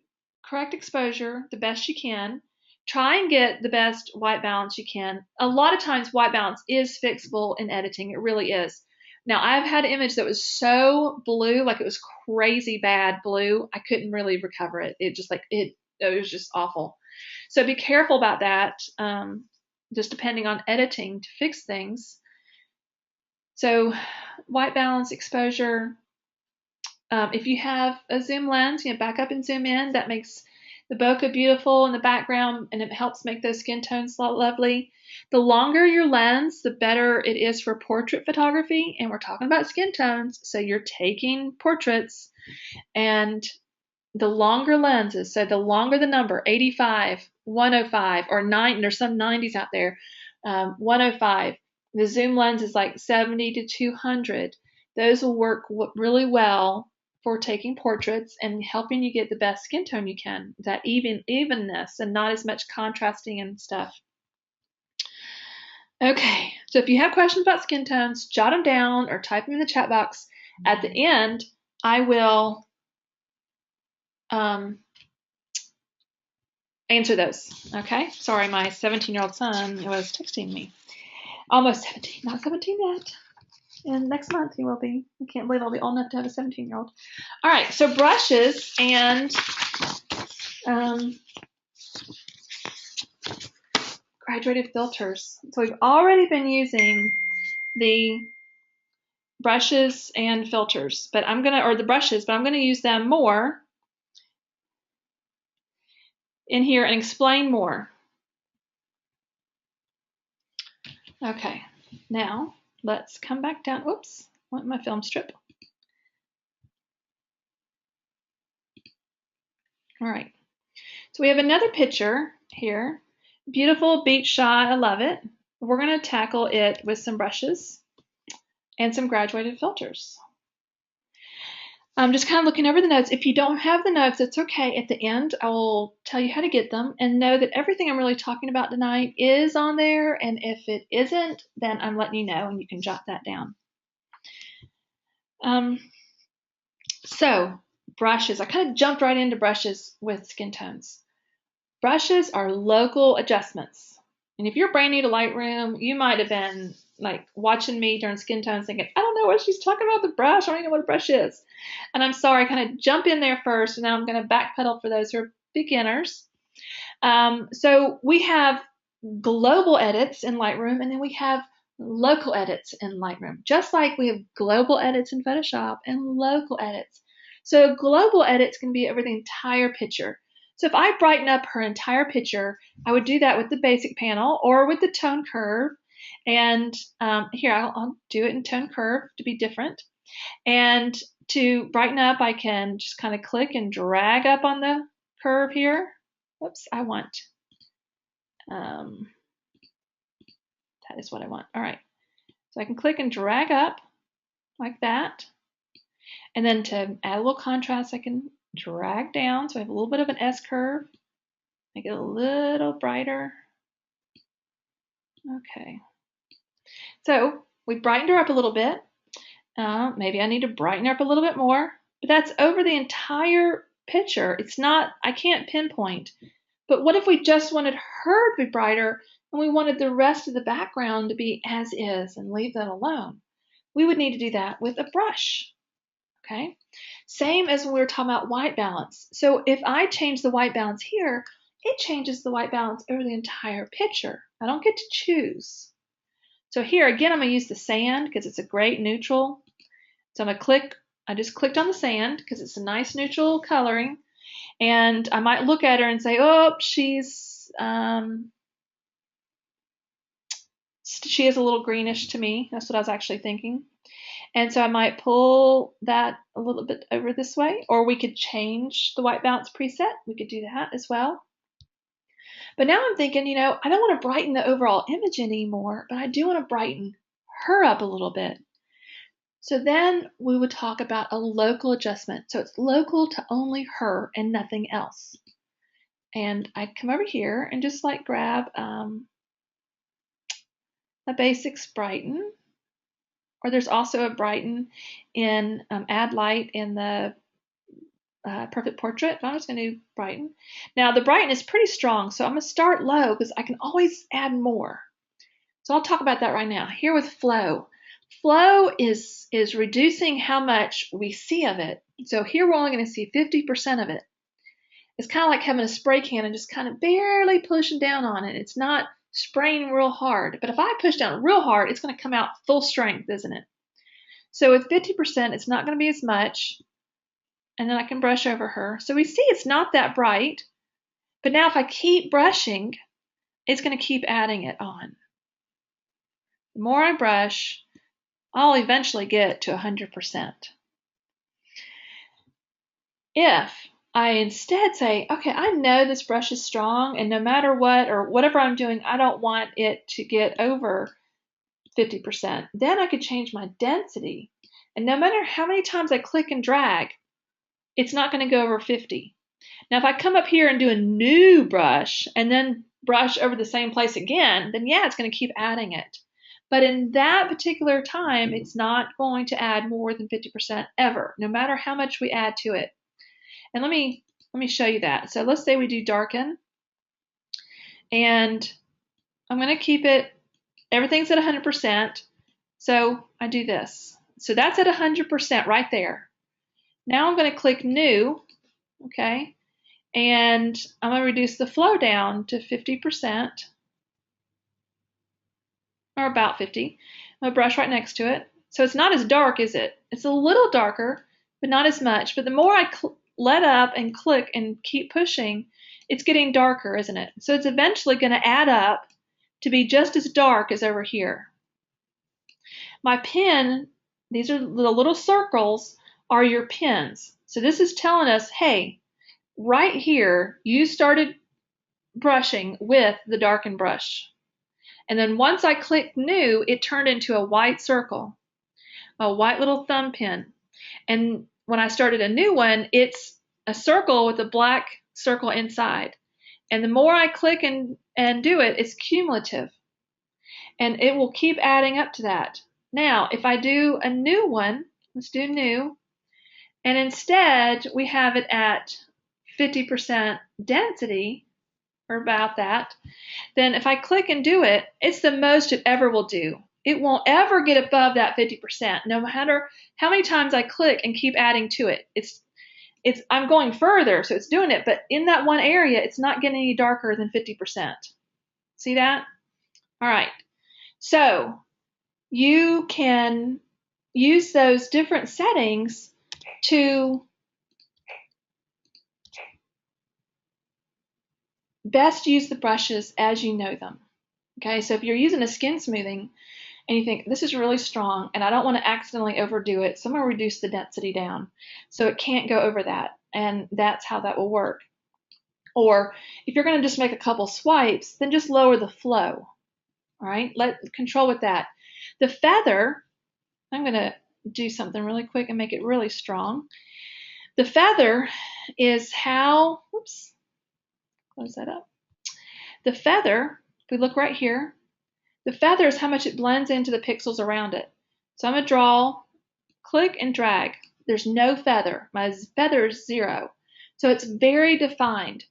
correct exposure the best you can. Try and get the best white balance you can. A lot of times white balance is fixable in editing. It really is. Now, I've had an image that was so blue, like it was crazy bad blue, I couldn't really recover it. It was just awful. So be careful about that, just depending on editing to fix things. So white balance, exposure. If you have a zoom lens, back up and zoom in. That makes the bokeh beautiful in the background, and it helps make those skin tones lovely. The longer your lens, the better it is for portrait photography, and we're talking about skin tones, so you're taking portraits, and the longer lenses, so the longer the number, 85, 105, or 9, there's some 90s out there, 105. The zoom lens is like 70 to 200. Those will work really well for taking portraits and helping you get the best skin tone you can, that evenness and not as much contrasting and stuff. Okay, so if you have questions about skin tones, jot them down or type them in the chat box. At the end, I will answer those. Okay, sorry, my 17-year-old son was texting me. Almost 17, not 17 yet. And next month he will be. I can't believe I'll be old enough to have a 17-year-old. All right, so brushes and graduated filters. So we've already been using the brushes and filters, but I'm gonna use them more in here and explain more. Okay, now let's come back down. Whoops, I want my film strip. All right, so we have another picture here. Beautiful beach shot, I love it. We're gonna tackle it with some brushes and some graduated filters. I'm just kind of looking over the notes. If you don't have the notes, it's okay. At the end, I will tell you how to get them, and know that everything I'm really talking about tonight is on there, and if it isn't, then I'm letting you know and you can jot that down. So brushes, I kind of jumped right into brushes with skin tones. Brushes are local adjustments. And if you're brand new to Lightroom, you might have been like watching me during skin tones thinking, I don't know what she's talking about the brush. I don't even know what a brush is. And I'm sorry, I kind of jump in there first, and then I'm going to backpedal for those who are beginners. So we have global edits in Lightroom, and then we have local edits in Lightroom, just like we have global edits in Photoshop and local edits. So global edits can be over the entire picture. So if I brighten up her entire picture, I would do that with the basic panel or with the tone curve. And here, I'll do it in tone curve to be different. And to brighten up, I can just kind of click and drag up on the curve here. Whoops, I want, that is what I want. All right, so I can click and drag up like that. And then to add a little contrast, I can drag down, so I have a little bit of an S curve, make it a little brighter. Okay, so we brightened her up a little bit. Maybe I need to brighten her up a little bit more, but that's over the entire picture. It's not, I can't pinpoint. But what if we just wanted her to be brighter and we wanted the rest of the background to be as is and leave that alone? We would need to do that with a brush. Okay, same as when we were talking about white balance. So if I change the white balance here, it changes the white balance over the entire picture. I don't get to choose. So here again, I'm going to use the sand because it's a great neutral. So I'm going to click, I just clicked on the sand because it's a nice neutral coloring. And I might look at her and say, oh, she is a little greenish to me. That's what I was actually thinking. And so I might pull that a little bit over this way, or we could change the white balance preset. We could do that as well. But now I'm thinking, I don't want to brighten the overall image anymore, but I do want to brighten her up a little bit. So then we would talk about a local adjustment. So it's local to only her and nothing else. And I'd come over here and just like grab a basics brighten. Or there's also a brighten in add light in the perfect portrait. But I'm just going to do brighten. Now the brighten is pretty strong, so I'm going to start low because I can always add more. So I'll talk about that right now. Here with flow. Flow is reducing how much we see of it. So here we're only going to see 50% of it. It's kind of like having a spray can and just kind of barely pushing down on it. It's not spraying real hard. But if I push down real hard, it's going to come out full strength, isn't it? So with 50%, it's not going to be as much. And then I can brush over her. So we see it's not that bright. But now if I keep brushing, it's going to keep adding it on. The more I brush, I'll eventually get to 100%. If I instead say, okay, I know this brush is strong, and no matter what or whatever I'm doing, I don't want it to get over 50%. Then I could change my density. And no matter how many times I click and drag, it's not going to go over 50. Now, if I come up here and do a new brush and then brush over the same place again, then yeah, it's going to keep adding it. But in that particular time, it's not going to add more than 50% ever, no matter how much we add to it. And let me show you that. So let's say we do darken, and I'm going to keep it, everything's at 100%. So I do this. So that's at 100% right there. Now I'm going to click new, okay, and I'm going to reduce the flow down to 50%, or about 50. I'm going to brush right next to it. So it's not as dark, is it? It's a little darker, but not as much. But the more I let up and click and keep pushing, it's getting darker, isn't it? So it's eventually going to add up to be just as dark as over here. My pen, these are the little circles, are your pins. So this is telling us, hey, right here, you started brushing with the darkened brush. And then once I clicked new, it turned into a white circle, a white little thumb pin. And when I started a new one, it's a circle with a black circle inside. And the more I click and do it, it's cumulative. And it will keep adding up to that. Now, if I do a new one, let's do new, and instead we have it at 50% density, or about that, then if I click and do it, it's the most it ever will do. It won't ever get above that 50%, no matter how many times I click and keep adding to it. I'm going further, so it's doing it, but in that one area, it's not getting any darker than 50%. See that? All right. So you can use those different settings to best use the brushes as you know them. Okay, so if you're using a skin smoothing and you think this is really strong and I don't want to accidentally overdo it, so I'm going to reduce the density down so it can't go over that, and that's how that will work. Or if you're going to just make a couple swipes, then just lower the flow. All right, control with that. The feather, I'm going to do something really quick and make it really strong. The feather is how, oops, close that up. The feather, if we look right here, the feather is how much it blends into the pixels around it. So I'm going to draw, click and drag. There's no feather. My feather is 0. So it's very defined.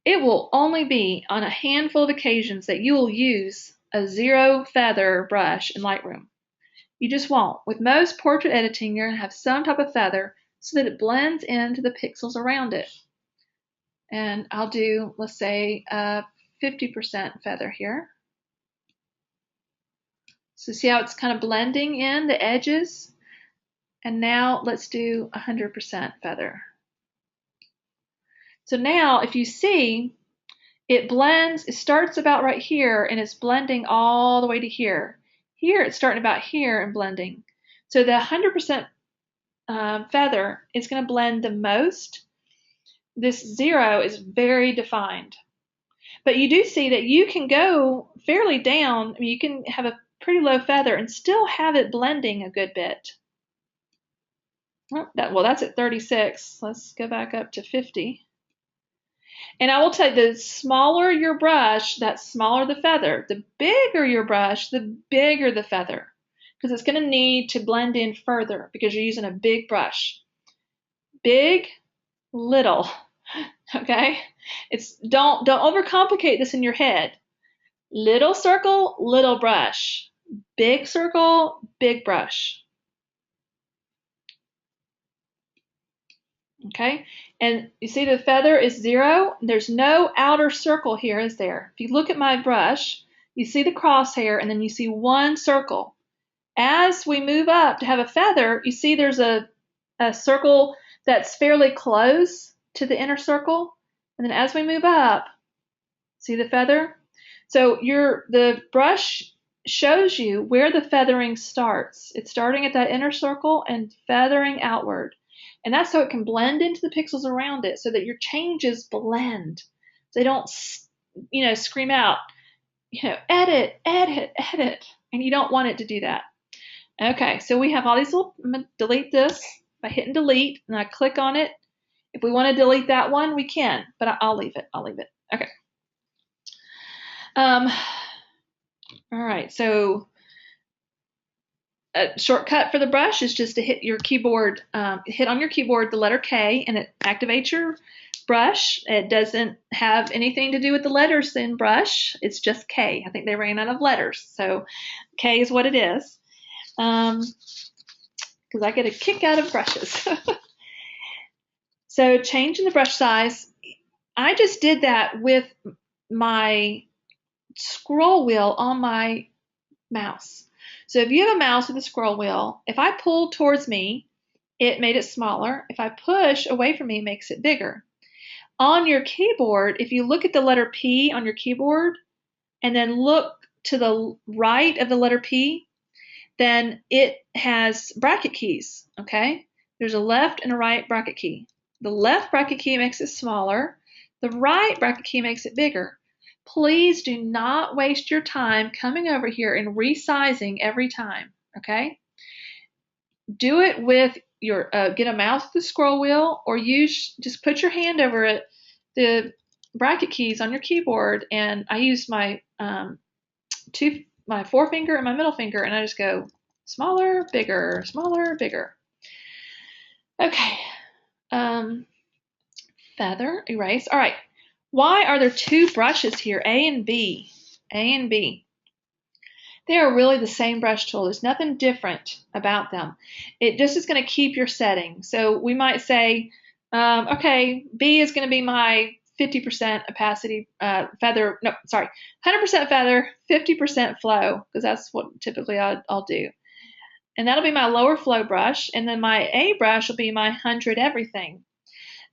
It will only be on a handful of occasions that you will use a 0 feather brush in Lightroom. You just won't. With most portrait editing, you're going to have some type of feather so that it blends into the pixels around it. And I'll do, let's say, 50% feather here. So see how it's kind of blending in the edges? And now let's do 100% feather. So now if you see, it blends, it starts about right here and it's blending all the way to here. Here it's starting about here and blending. So the 100% feather is going to blend the most. This 0 is very defined. But you do see that you can go fairly down. I mean, you can have a pretty low feather and still have it blending a good bit. Well, that's at 36. Let's go back up to 50. And I will tell you, the smaller your brush, that smaller the feather. The bigger your brush, the bigger the feather, because it's going to need to blend in further because you're using a big brush. Big, little, okay? Don't overcomplicate this in your head. Little circle, little brush. Big circle, big brush. Okay, and you see the feather is 0. There's no outer circle here, is there? If you look at my brush, you see the crosshair and then you see one circle. As we move up to have a feather, you see there's a circle that's fairly close to the inner circle. And then as we move up, see the feather? So the brush shows you where the feathering starts. It's starting at that inner circle and feathering outward. And that's so it can blend into the pixels around it so that your changes blend. They don't, scream out, edit, edit, edit. And you don't want it to do that. Okay, so we have all these little, I'm going to delete this by hitting delete, and I click on it. If we want to delete that one, we can, but I'll leave it. I'll leave it. Okay. All right, so a shortcut for the brush is just to hit your keyboard, hit on your keyboard the letter K, and it activates your brush. It doesn't have anything to do with the letters in brush. It's just K. I think they ran out of letters, so K is what it is. Because I get a kick out of brushes. So changing the brush size, I just did that with my scroll wheel on my mouse. So if you have a mouse with a scroll wheel, if I pull towards me, it made it smaller. If I push away from me, it makes it bigger. On your keyboard, if you look at the letter P on your keyboard and then look to the right of the letter P, then it has bracket keys, okay? There's a left and a right bracket key. The left bracket key makes it smaller. The right bracket key makes it bigger. Please do not waste your time coming over here and resizing every time, okay? Do it with your, get a mouse with the scroll wheel, or just put your hand over it, the bracket keys on your keyboard, and I use my my forefinger and my middle finger, and I just go smaller, bigger, smaller, bigger. Okay. Feather, erase. All right. Why are there two brushes here, A and B? A and B. They are really the same brush tool. There's nothing different about them. It just is going to keep your setting. So we might say, okay, B is going to be my 50% opacity feather. No, sorry, 100% feather, 50% flow, because that's what typically I'll do. And that'll be my lower flow brush. And then my A brush will be my 100 everything.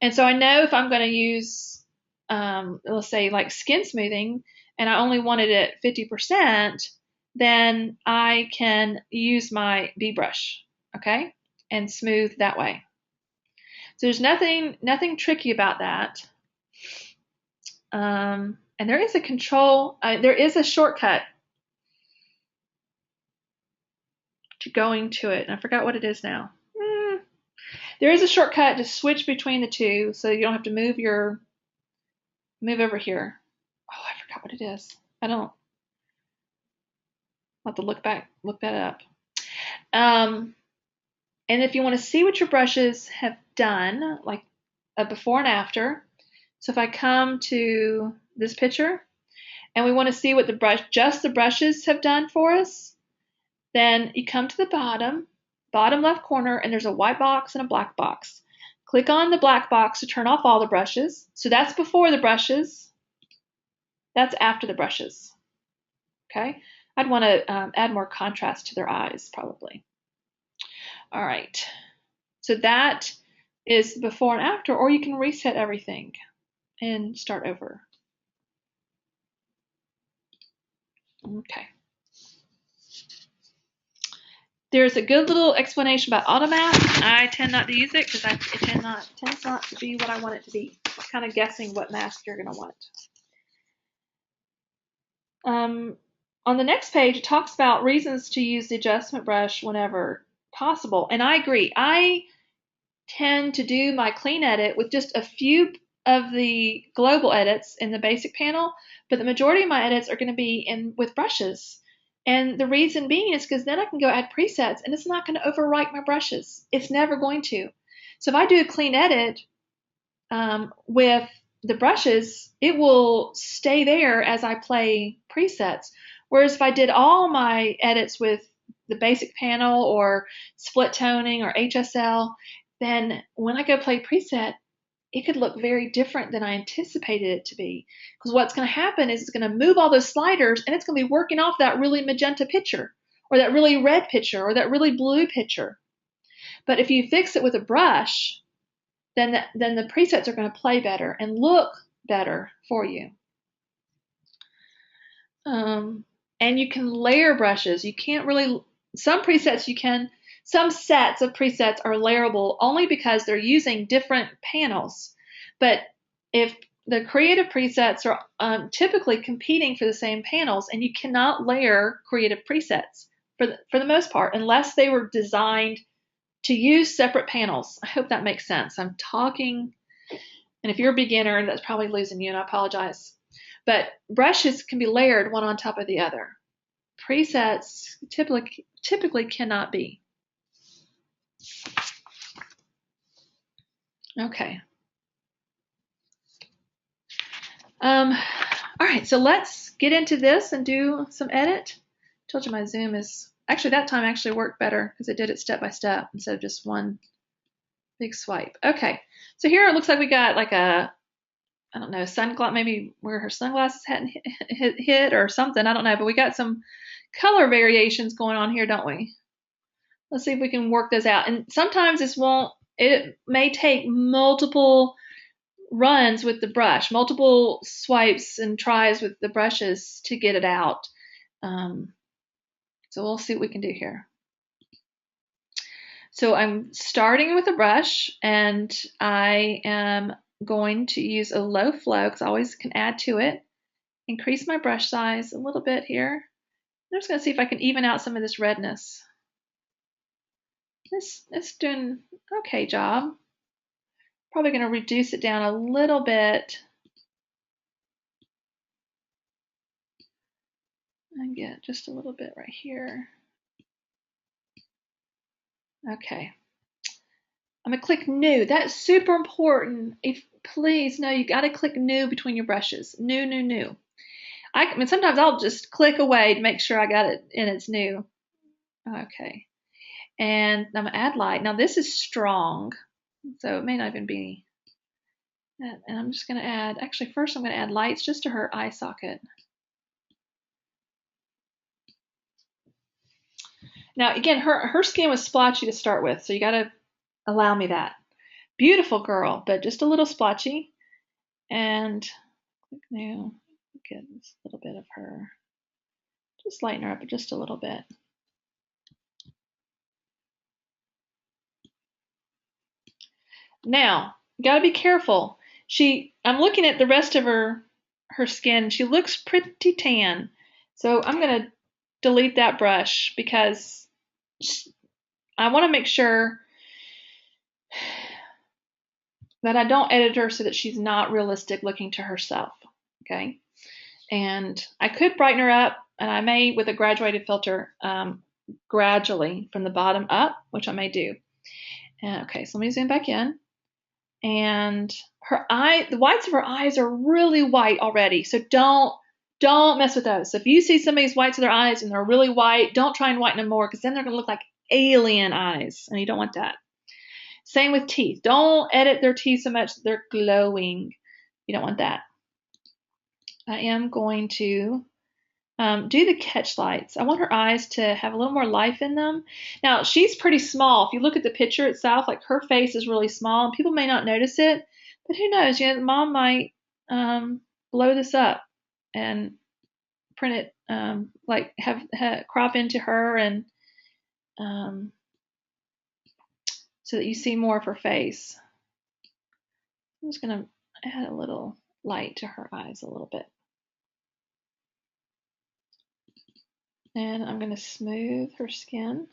And so I know if I'm going to use, let's say like skin smoothing, and I only wanted it 50%, then I can use my B brush, okay, and smooth that way. So there's nothing tricky about that. And there is a control, there is a shortcut to going to it, and I forgot what it is now. There is a shortcut to switch between the two, so you don't have to move over here. Oh, I forgot what it is. I'll have to look that up. And if you want to see what your brushes have done, like a before and after. So if I come to this picture and we want to see what just the brushes have done for us, then you come to the bottom left corner, and there's a white box and a black box. Click on the black box to turn off all the brushes. So that's before the brushes. That's after the brushes. Okay? I'd want to add more contrast to their eyes, probably. All right. So that is before and after, or you can reset everything and start over. Okay. There's a good little explanation about automask. I tend not to use it because it tends not to be what I want it to be. I'm kind of guessing what mask you're going to want. On the next page, it talks about reasons to use the adjustment brush whenever possible. And I agree. I tend to do my clean edit with just a few of the global edits in the basic panel, but the majority of my edits are going to be with brushes. And the reason being is because then I can go add presets, and it's not going to overwrite my brushes. It's never going to. So if I do a clean edit with the brushes, it will stay there as I play presets. Whereas if I did all my edits with the basic panel or split toning or HSL, then when I go play preset, it could look very different than I anticipated it to be. Because what's going to happen is it's going to move all those sliders, and it's going to be working off that really magenta picture, or that really red picture, or that really blue picture. But if you fix it with a brush, then the presets are going to play better and look better for you. And you can layer brushes. You can't really, some presets you can some sets of presets are layerable only because they're using different panels. But if the creative presets are typically competing for the same panels, and you cannot layer creative presets for the most part unless they were designed to use separate panels. I hope that makes sense. I'm talking, and if you're a beginner, that's probably losing you, and I apologize. But brushes can be layered one on top of the other. Presets typically cannot be. Okay. All right, so let's get into this and do some edit. I told you my Zoom is, actually that time actually worked better because it did it step by step instead of just one big swipe. Okay, so here it looks like we got like a, I don't know, sunglass, maybe where her sunglasses hadn't hit or something, I don't know, but we got some color variations going on here, don't we? Let's see if we can work those out. And sometimes it may take multiple runs with the brush, multiple swipes and tries with the brushes to get it out. So we'll see what we can do here. So I'm starting with a brush, and I am going to use a low flow because I always can add to it. Increase my brush size a little bit here. I'm just going to see if I can even out some of this redness. It's doing okay job. Probably going to reduce it down a little bit and get just a little bit right here. Okay. I'm going to click new. That's super important. Please, no, you got to click new between your brushes. New, new, new. I mean, sometimes I'll just click away to make sure I got it and it's new. Okay. And I'm going to add light. Now this is strong, so it may not even be. And I'm just going to add, actually first I'm going to add lights just to her eye socket. Now again, her skin was splotchy to start with, so you got to allow me that. Beautiful girl, but just a little splotchy. And click new. Get this little bit of her. Just lighten her up just a little bit. Now, got to be careful. I'm looking at the rest of her skin. She looks pretty tan. So I'm going to delete that brush because I want to make sure that I don't edit her so that she's not realistic looking to herself. Okay. And I could brighten her up, and I may with a graduated filter gradually from the bottom up, which I may do. Okay, so let me zoom back in. And the whites of her eyes are really white already, so don't mess with those. So if you see somebody's whites of their eyes and they're really white, don't try and whiten them more because then they're going to look like alien eyes, and you don't want that. Same with teeth. Don't edit their teeth so much that they're glowing. You don't want that. I am going to do the catch lights. I want her eyes to have a little more life in them. Now, she's pretty small. If you look at the picture itself, like her face is really small, and people may not notice it, but who knows? You know, mom might blow this up and print it, like have crop into her, and so that you see more of her face. I'm just going to add a little light to her eyes a little bit. And I'm going to smooth her skin.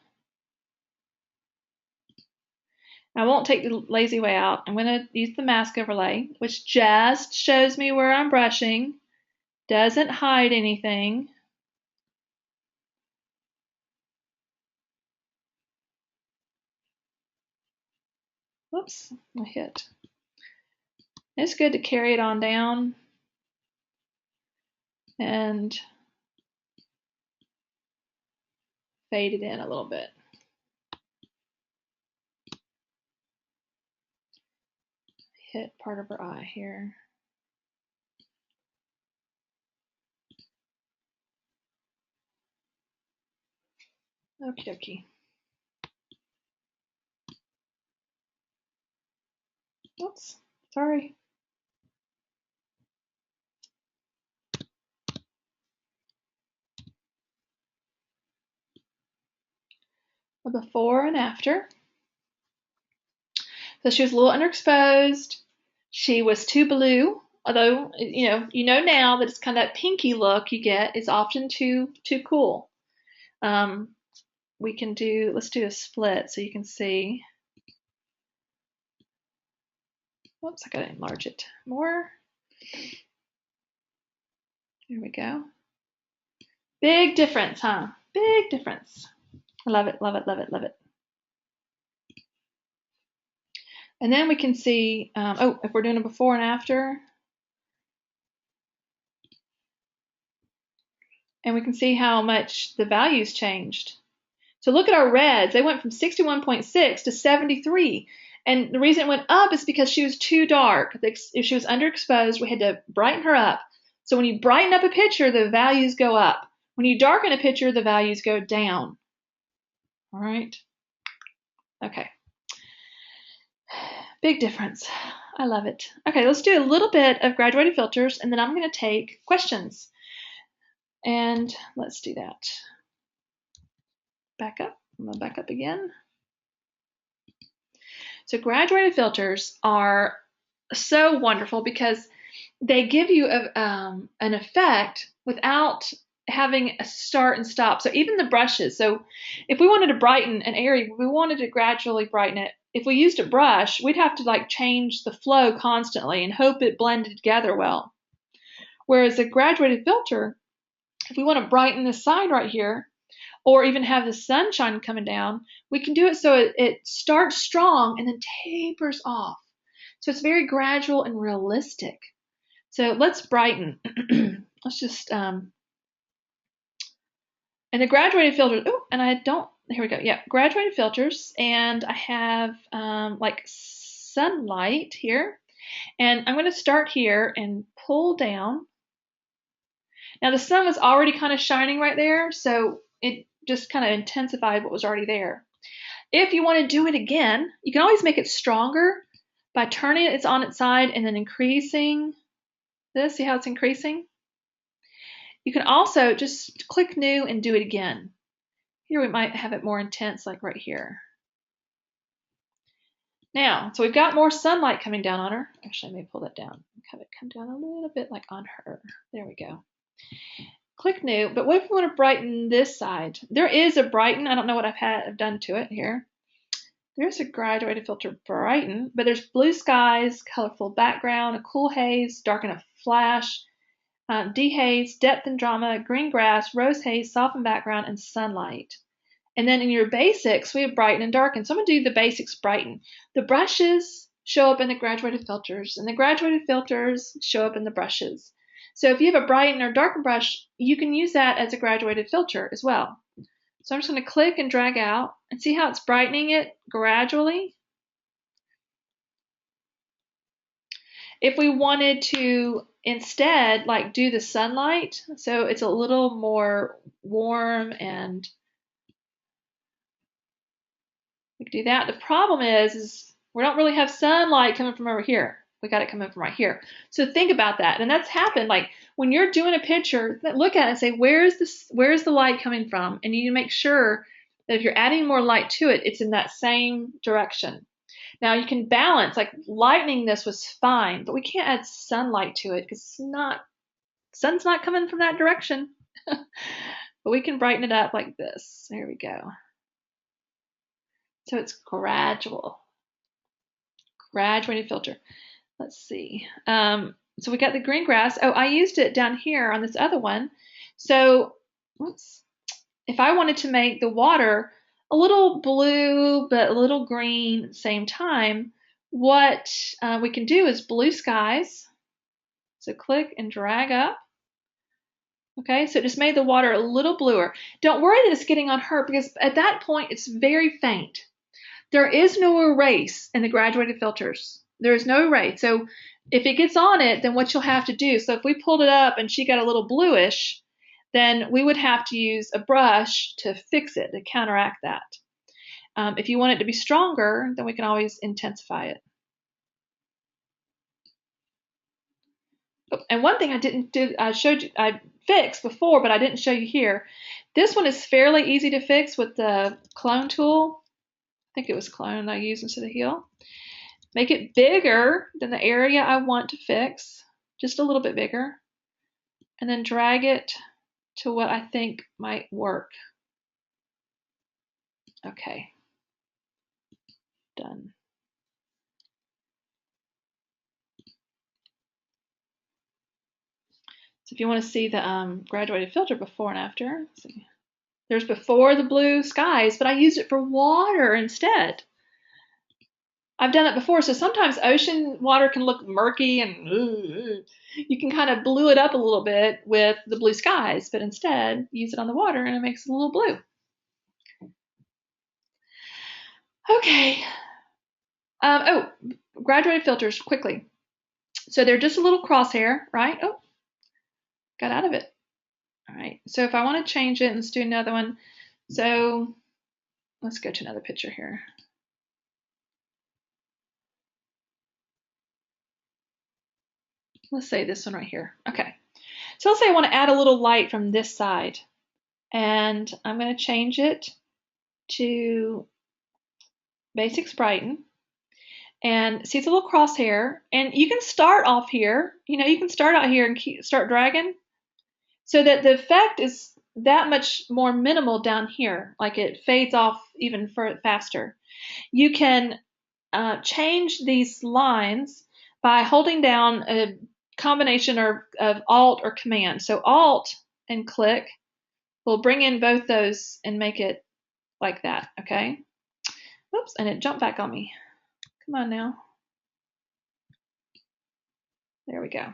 I won't take the lazy way out. I'm going to use the mask overlay, which just shows me where I'm brushing. Doesn't hide anything. Whoops, I hit. It's good to carry it on down and fade it in a little bit. Hit part of her eye here. Okie dokie. Oops, sorry. a before and after. So she was a little underexposed. She was too blue, although you know now that it's kind of that pinky look you get is often too cool. We can do, let's do a split so you can see. Whoops, I gotta enlarge it more. There we go. Big difference, huh? Big difference. I love it, love it, love it, love it. And then we can see, if we're doing a before and after, and we can see how much the values changed. So look at our reds. They went from 61.6 to 73. And the reason it went up is because she was too dark. If she was underexposed, we had to brighten her up. So when you brighten up a picture, the values go up. When you darken a picture, the values go down. All right. Okay. Big difference. I love it. Okay, let's do a little bit of graduated filters, and then I'm going to take questions. And let's do that. Back up. I'm going to back up again. So graduated filters are so wonderful because they give you an effect without having a start and stop. So even the brushes. So if we wanted to brighten an area, we wanted to gradually brighten it. If we used a brush, we'd have to like change the flow constantly and hope it blended together well. Whereas a graduated filter, if we want to brighten this side right here, or even have the sunshine coming down, we can do it so it starts strong and then tapers off. So it's very gradual and realistic. So let's brighten. Let's just, and the graduated filters, here we go. Yeah, graduated filters. And I have like sunlight here. And I'm going to start here and pull down. Now the sun was already kind of shining right there, so it just kind of intensified what was already there. If you want to do it again, you can always make it stronger by turning it on its side and then increasing this. See how it's increasing? You can also just click new and do it again. Here we might have it more intense, like right here. Now, so we've got more sunlight coming down on her. Actually, let me pull that down. Have it come down a little bit like on her. There we go. Click new, but what if we want to brighten this side? There is a brighten. I don't know what I've done to it here. There's a graduated filter brighten, but there's blue skies, colorful background, a cool haze, darken a flash, dehaze, depth and drama, green grass, rose haze, soften background, and sunlight. And then in your basics, we have brighten and darken. So I'm going to do the basics brighten. The brushes show up in the graduated filters, and the graduated filters show up in the brushes. So if you have a brighten or darken brush, you can use that as a graduated filter as well. So I'm just going to click and drag out and see how it's brightening it gradually. If we wanted to instead like do the sunlight, so it's a little more warm, and we can do that. The problem is we don't really have sunlight coming from over here. We got it coming from right here. So think about that. And that's happened. Like when you're doing a picture, look at it and say, where's the light coming from? And you need to make sure that if you're adding more light to it, it's in that same direction. Now you can balance, like lightening this was fine, but we can't add sunlight to it because sun's not coming from that direction. But we can brighten it up like this. There we go. So it's graduated filter. Let's see. So we got the green grass. Oh, I used it down here on this other one. So if I wanted to make the water a little blue but a little green at the same time, what we can do is blue skies. So click and drag up. Okay, so it just made the water a little bluer. Don't worry that it's getting on her because at that point it's very faint. There is no erase in the graduated filters. There is no erase. So if it gets on it, then what you'll have to do, so if we pulled it up and she got a little bluish, then we would have to use a brush to fix it, to counteract that. If you want it to be stronger, then we can always intensify it. And one thing I didn't do, I fixed before, but I didn't show you here. This one is fairly easy to fix with the clone tool. I think it was clone I used instead of heal. Make it bigger than the area I want to fix, just a little bit bigger, and then drag it to what I think might work. Okay, done. So if you want to see the graduated filter before and after, see. There's before the blue skies, but I used it for water instead. I've done it before, so sometimes ocean water can look murky and you can kind of blue it up a little bit with the blue skies, but instead use it on the water and it makes it a little blue. Okay. Graduated filters, quickly. So they're just a little crosshair, right? Oh, got out of it. All right. So if I want to change it, let's do another one. So let's go to another picture here. Let's say this one right here. Okay. So let's say I want to add a little light from this side. And I'm going to change it to Basics Brighten. And see, it's a little crosshair. And you can start off here. You can start out here and start dragging so that the effect is that much more minimal down here. Like it fades off even faster. You can change these lines by holding down a combination of Alt or Command. So Alt and click will bring in both those and make it like that, okay? Oops, and it jumped back on me. Come on now. There we go.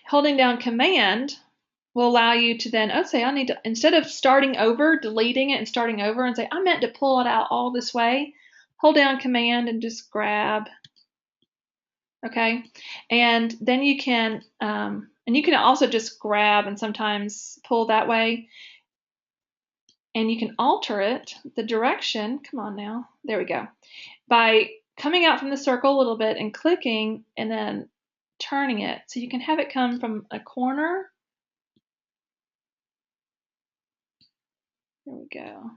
Holding down Command will allow you to then, say I need to, instead of starting over, deleting it and starting over and say, I meant to pull it out all this way, hold down Command and just grab. Okay, and then you can also just grab and sometimes pull that way, and you can alter it, the direction, come on now, there we go, by coming out from the circle a little bit and clicking and then turning it. So you can have it come from a corner. There we go.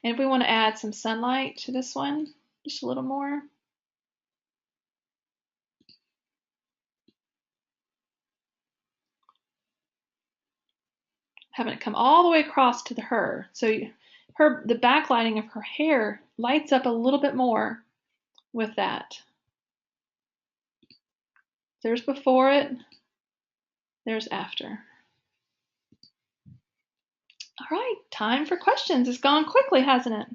And if we want to add some sunlight to this one, just a little more. Having it come all the way across to her. So the backlighting of her hair lights up a little bit more with that. There's before it, there's after. All right, time for questions. It's gone quickly, hasn't it?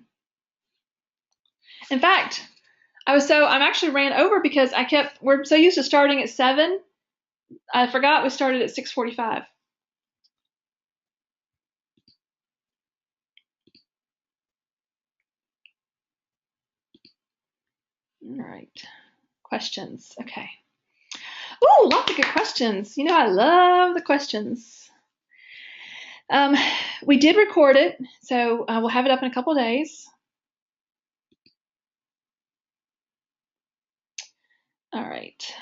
In fact, I'm actually ran over because we're so used to starting at 7. I forgot we started at 6:45. All right, questions. Okay. Ooh, lots of good questions. I love the questions. We did record it, so we'll have it up in a couple of days. All right.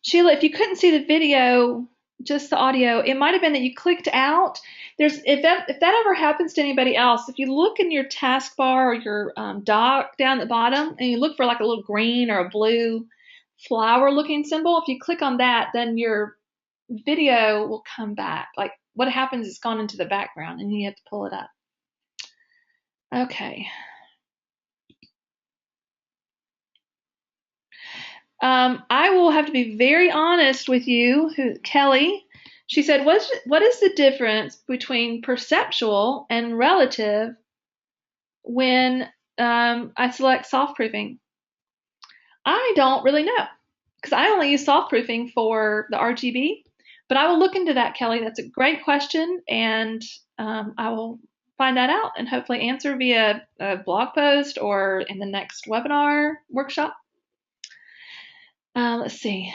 Sheila, if you couldn't see the video, just the audio, it might have been that you clicked out. If that ever happens to anybody else, if you look in your taskbar or your dock down at the bottom and you look for like a little green or a blue flower-looking symbol, if you click on that, then your video will come back. Like what happens is it's gone into the background and you have to pull it up. Okay. I will have to be very honest with you, Kelly. She said, what is the difference between perceptual and relative when I select soft proofing? I don't really know because I only use soft proofing for the RGB, but I will look into that, Kelly. That's a great question, and I will find that out and hopefully answer via a blog post or in the next webinar workshop. Let's see.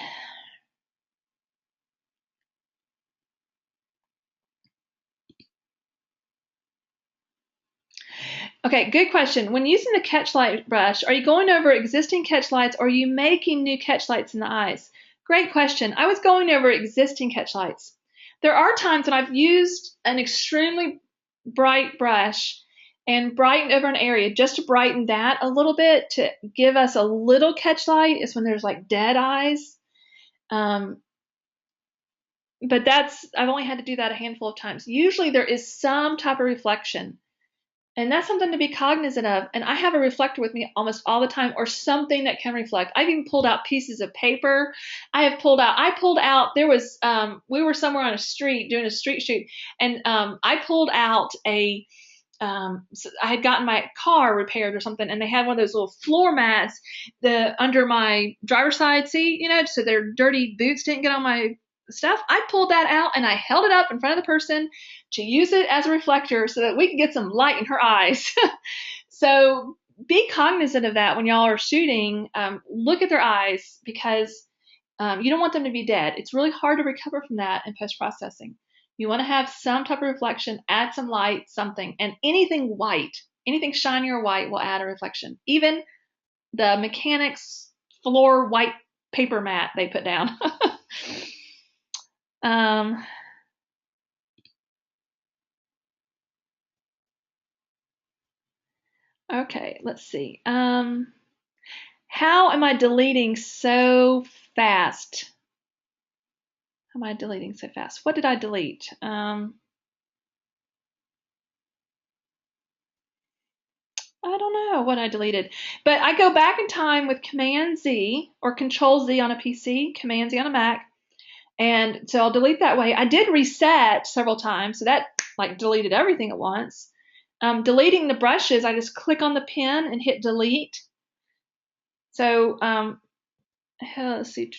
Okay, good question. When using the catch light brush, are you going over existing catch lights or are you making new catch lights in the eyes? Great question. I was going over existing catch lights. There are times when I've used an extremely bright brush and brightened over an area just to brighten that a little bit to give us a little catch light is when there's like dead eyes. But I've only had to do that a handful of times. Usually there is some type of reflection. And that's something to be cognizant of. And I have a reflector with me almost all the time or something that can reflect. I've even pulled out pieces of paper. I pulled out, there was, we were somewhere on a street doing a street shoot. And I pulled out so I had gotten my car repaired or something, and they had one of those little floor mats under my driver's side seat, so their dirty boots didn't get on my stuff. I pulled that out and I held it up in front of the person to use it as a reflector so that we could get some light in her eyes. So be cognizant of that when y'all are shooting. Look at their eyes because you don't want them to be dead. It's really hard to recover from that in post-processing. You want to have some type of reflection, add some light, something, and anything white, anything shiny or white will add a reflection. Even the mechanics floor white paper mat they put down. Okay, let's see. How am I deleting so fast? How am I deleting so fast? What did I delete? I don't know what I deleted, but I go back in time with Command Z or Control Z on a PC, Command Z on a Mac, and so I'll delete that way. I did reset several times, so that like deleted everything at once. Deleting the brushes, I just click on the pen and hit delete. So let's see.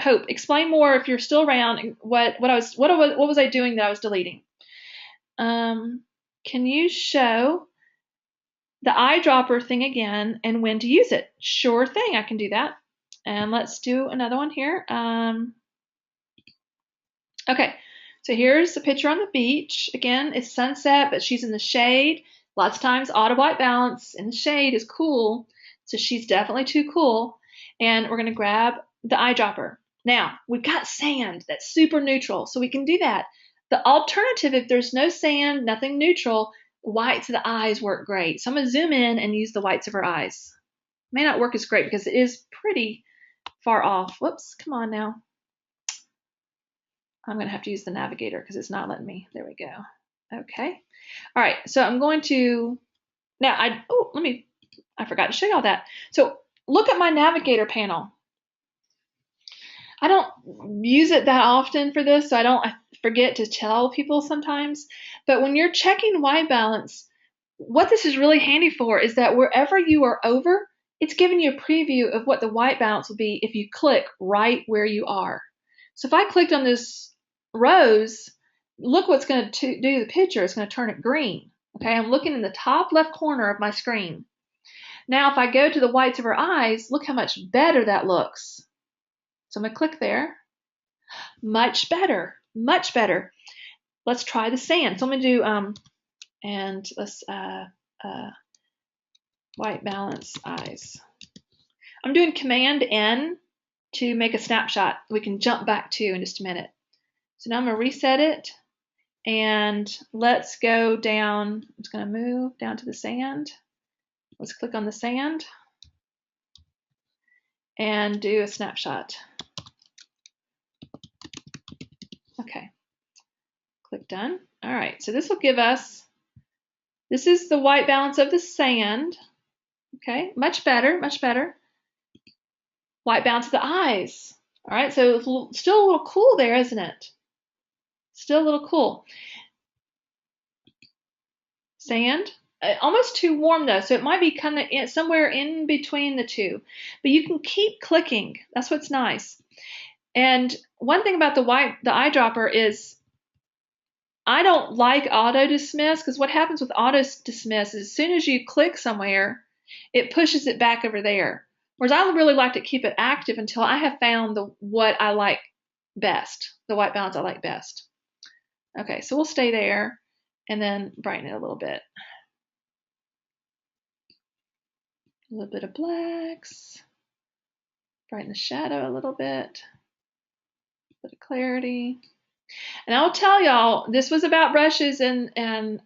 Hope, explain more if you're still around. What was I doing that I was deleting? Can you show the eyedropper thing again and when to use it? Sure thing, I can do that. And let's do another one here. Okay, so here's a picture on the beach. Again, it's sunset, but she's in the shade. Lots of times auto white balance in the shade is cool, so she's definitely too cool. And we're gonna grab the eyedropper. Now, we've got sand that's super neutral, so we can do that. The alternative, if there's no sand, nothing neutral, whites of the eyes work great. So I'm gonna zoom in and use the whites of her eyes. May not work as great because it is pretty far off. Whoops, come on now. I'm gonna have to use the navigator because it's not letting me. There we go. Okay. All right, so I'm going to, now I forgot to show y'all that. So look at my navigator panel. I don't use it that often for this, so I forget to tell people sometimes. But when you're checking white balance, what this is really handy for is that wherever you are over, it's giving you a preview of what the white balance will be if you click right where you are. So if I clicked on this rose, look what's going to do to the picture. It's going to turn it green. Okay, I'm looking in the top left corner of my screen. Now if I go to the whites of her eyes, look how much better that looks. So I'm going to click there. Much better, much better. Let's try the sand. So I'm going to do, and let's, white balance eyes. I'm doing Command N to make a snapshot we can jump back to in just a minute. So now I'm going to reset it, and let's go down. I'm just going to move down to the sand. Let's click on the sand and do a snapshot. Okay, click done. All right, so this will give us, this is the white balance of the sand. Okay, much better, much better. White balance of the eyes. All right, so it's still a little cool there, isn't it? Still a little cool. Sand, almost too warm though, so it might be kind of somewhere in between the two. But you can keep clicking. That's what's nice. And one thing about the eyedropper is I don't like auto dismiss, because what happens with auto dismiss is as soon as you click somewhere, it pushes it back over there. Whereas I really like to keep it active until I have found what I like best, the white balance I like best. Okay, so we'll stay there and then brighten it a little bit. A little bit of blacks. Brighten the shadow a little bit. A bit of clarity. And I'll tell y'all, this was about brushes and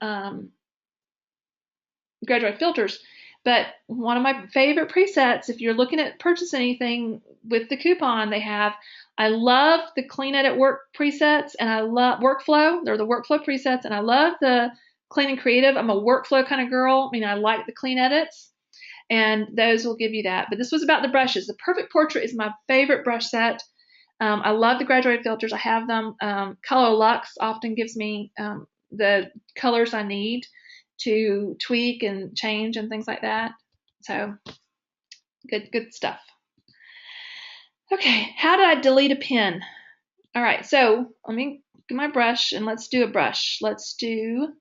graduate filters. But one of my favorite presets, if you're looking at purchasing anything with the coupon they have, I love the Clean Edit Work presets, and I love Workflow. They're the Workflow presets, and I love the Clean and Creative. I'm a workflow kind of girl. I mean, I like the clean edits, and those will give you that. But this was about the brushes. The Perfect Portrait is my favorite brush set. I love the graduated filters. I have them. Color Lux often gives me the colors I need to tweak and change and things like that. So good stuff. Okay, how did I delete a pin? All right, so let me get my brush and let's do a brush. Let's do,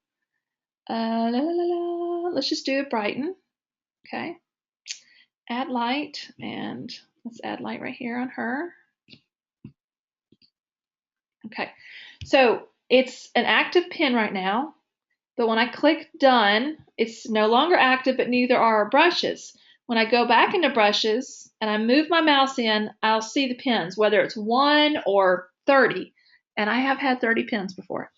let's just do a brighten. Okay, add light, and let's add light right here on her. Okay, so it's an active pin right now, but when I click done, it's no longer active, but neither are our brushes. When I go back into brushes and I move my mouse in, I'll see the pins, whether it's 1 or 30. And I have had 30 pins before.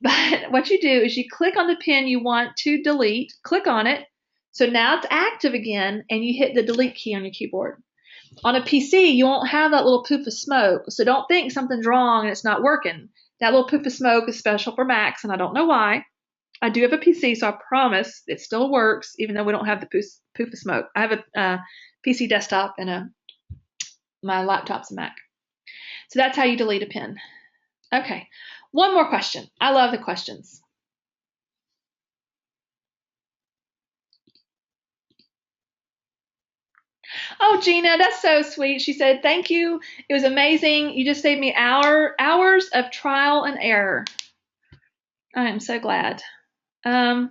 But what you do is you click on the pin you want to delete, click on it. So now it's active again, and you hit the delete key on your keyboard. On a PC, you won't have that little poof of smoke, so don't think something's wrong and it's not working. That little poof of smoke is special for Macs, and I don't know why. I do have a PC, so I promise it still works, even though we don't have the poof of smoke. I have a PC desktop and my laptop's a Mac. So that's how you delete a pin. Okay, one more question. I love the questions. Oh, Gina, that's so sweet. She said, thank you. It was amazing. You just saved me hours of trial and error. I am so glad. Okay,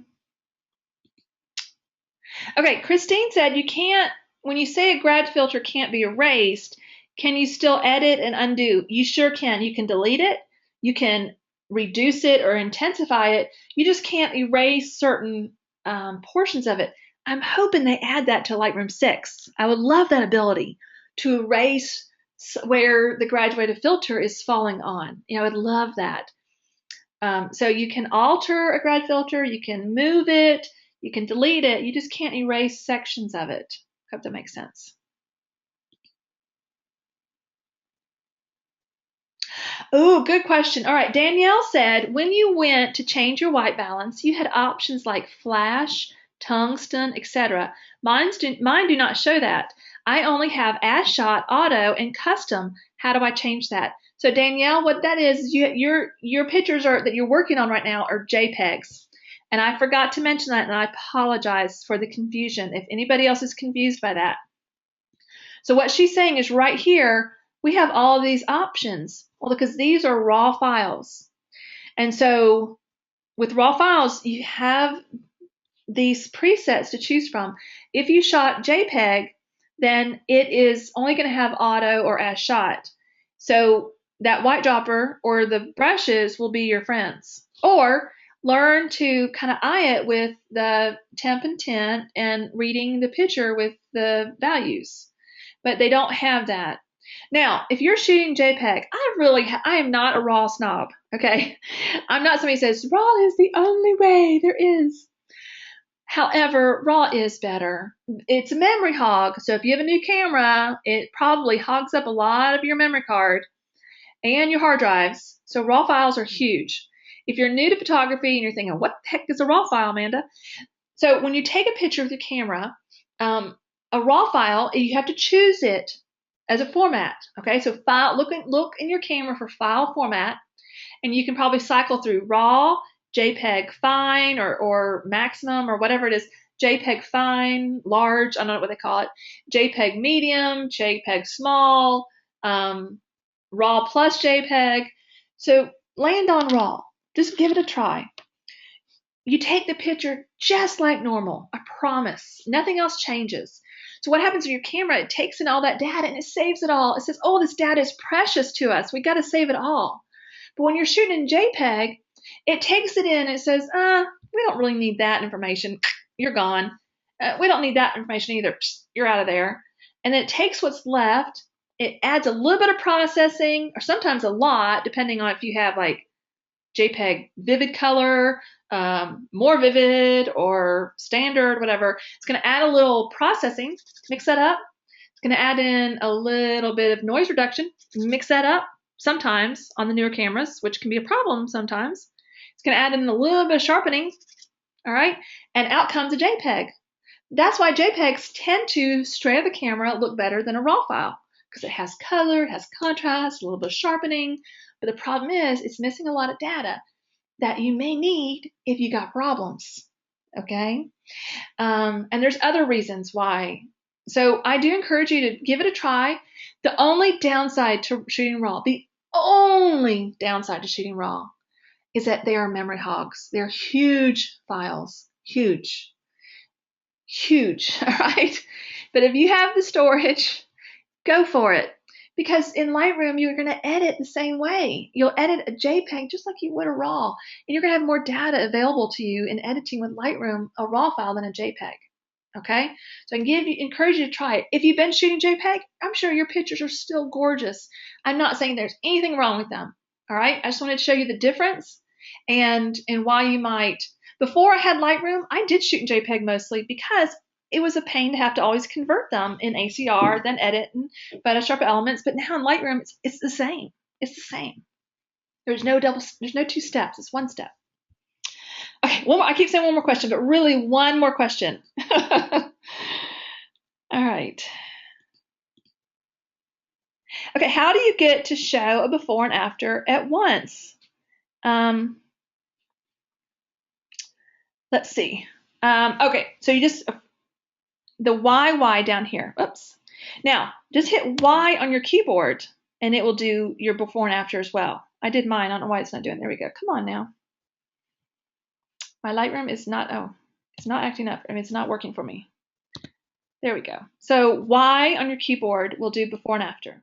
Christine said you can't, when you say a grad filter can't be erased, can you still edit and undo? You sure can. You can delete it. You can reduce it or intensify it. You just can't erase certain portions of it. I'm hoping they add that to Lightroom 6. I would love that ability to erase where the graduated filter is falling on. I would love that. So you can alter a grad filter, you can move it, you can delete it, you just can't erase sections of it. Hope that makes sense. Oh, good question. All right, Danielle said, when you went to change your white balance, you had options like flash, tungsten, etc. Mine do not show that. I only have as shot, auto, and custom. How do I change that? So Danielle, what that is, your pictures that you're working on right now are JPEGs. And I forgot to mention that, and I apologize for the confusion if anybody else is confused by that. So what she's saying is right here, we have all of these options. Well, because these are raw files. And so with raw files, you have these presets to choose from. If you shot JPEG, then it is only going to have auto or as shot. So that white dropper or the brushes will be your friends. Or learn to kind of eye it with the temp and tint and reading the picture with the values. But they don't have that. Now, if you're shooting JPEG, I am not a RAW snob, okay? I'm not somebody who says, RAW is the only way there is. However, RAW is better. It's a memory hog, so if you have a new camera, it probably hogs up a lot of your memory card and your hard drives, so RAW files are huge. If you're new to photography and you're thinking, what the heck is a RAW file, Amanda? So when you take a picture with your camera, a RAW file, you have to choose it as a format. Okay, so look in your camera for file format, and you can probably cycle through RAW, JPEG fine, or maximum, or whatever it is. JPEG fine, large, I don't know what they call it. JPEG medium, JPEG small, RAW plus JPEG. So land on RAW. Just give it a try. You take the picture just like normal. I promise. Nothing else changes. So what happens with your camera? It takes in all that data and it saves it all. It says, oh, this data is precious to us. We got to save it all. But when you're shooting in JPEG, it takes it in and it says, we don't really need that information. You're gone. We don't need that information either. Psst, you're out of there. And then it takes what's left. It adds a little bit of processing, or sometimes a lot, depending on if you have like JPEG vivid color, more vivid, or standard, whatever. It's going to add a little processing, mix that up. It's going to add in a little bit of noise reduction, mix that up sometimes on the newer cameras, which can be a problem sometimes. It's going to add in a little bit of sharpening, all right? And out comes a JPEG. That's why JPEGs tend to, straight out of the camera, look better than a RAW file, because it has color, it has contrast, a little bit of sharpening. But the problem is it's missing a lot of data that you may need if you got problems, okay? And there's other reasons why. So I do encourage you to give it a try. The only downside to shooting RAW, the only downside to shooting RAW is that they are memory hogs. They're huge files, huge, all right? But if you have the storage, go for it. Because in Lightroom, you're going to edit the same way. You'll edit a JPEG just like you would a RAW. And you're going to have more data available to you in editing with Lightroom, a RAW file, than a JPEG. Okay? So I can encourage you to try it. If you've been shooting JPEG, I'm sure your pictures are still gorgeous. I'm not saying there's anything wrong with them. All right? I just wanted to show you the difference and why you might. Before I had Lightroom, I did shoot in JPEG mostly because it was a pain to have to always convert them in ACR, then edit and Photoshop elements. But now in Lightroom, it's the same. It's the same. There's no two steps. It's one step. Okay, one more. I keep saying one more question, but really one more question. All right. Okay, how do you get to show a before and after at once? Let's see. Okay, so you just, the Y down here. Oops. Now, just hit Y on your keyboard, and it will do your before and after as well. I did mine. I don't know why it's not doing it. There we go. Come on now. My Lightroom is not, it's not acting up. I mean, it's not working for me. There we go. So Y on your keyboard will do before and after.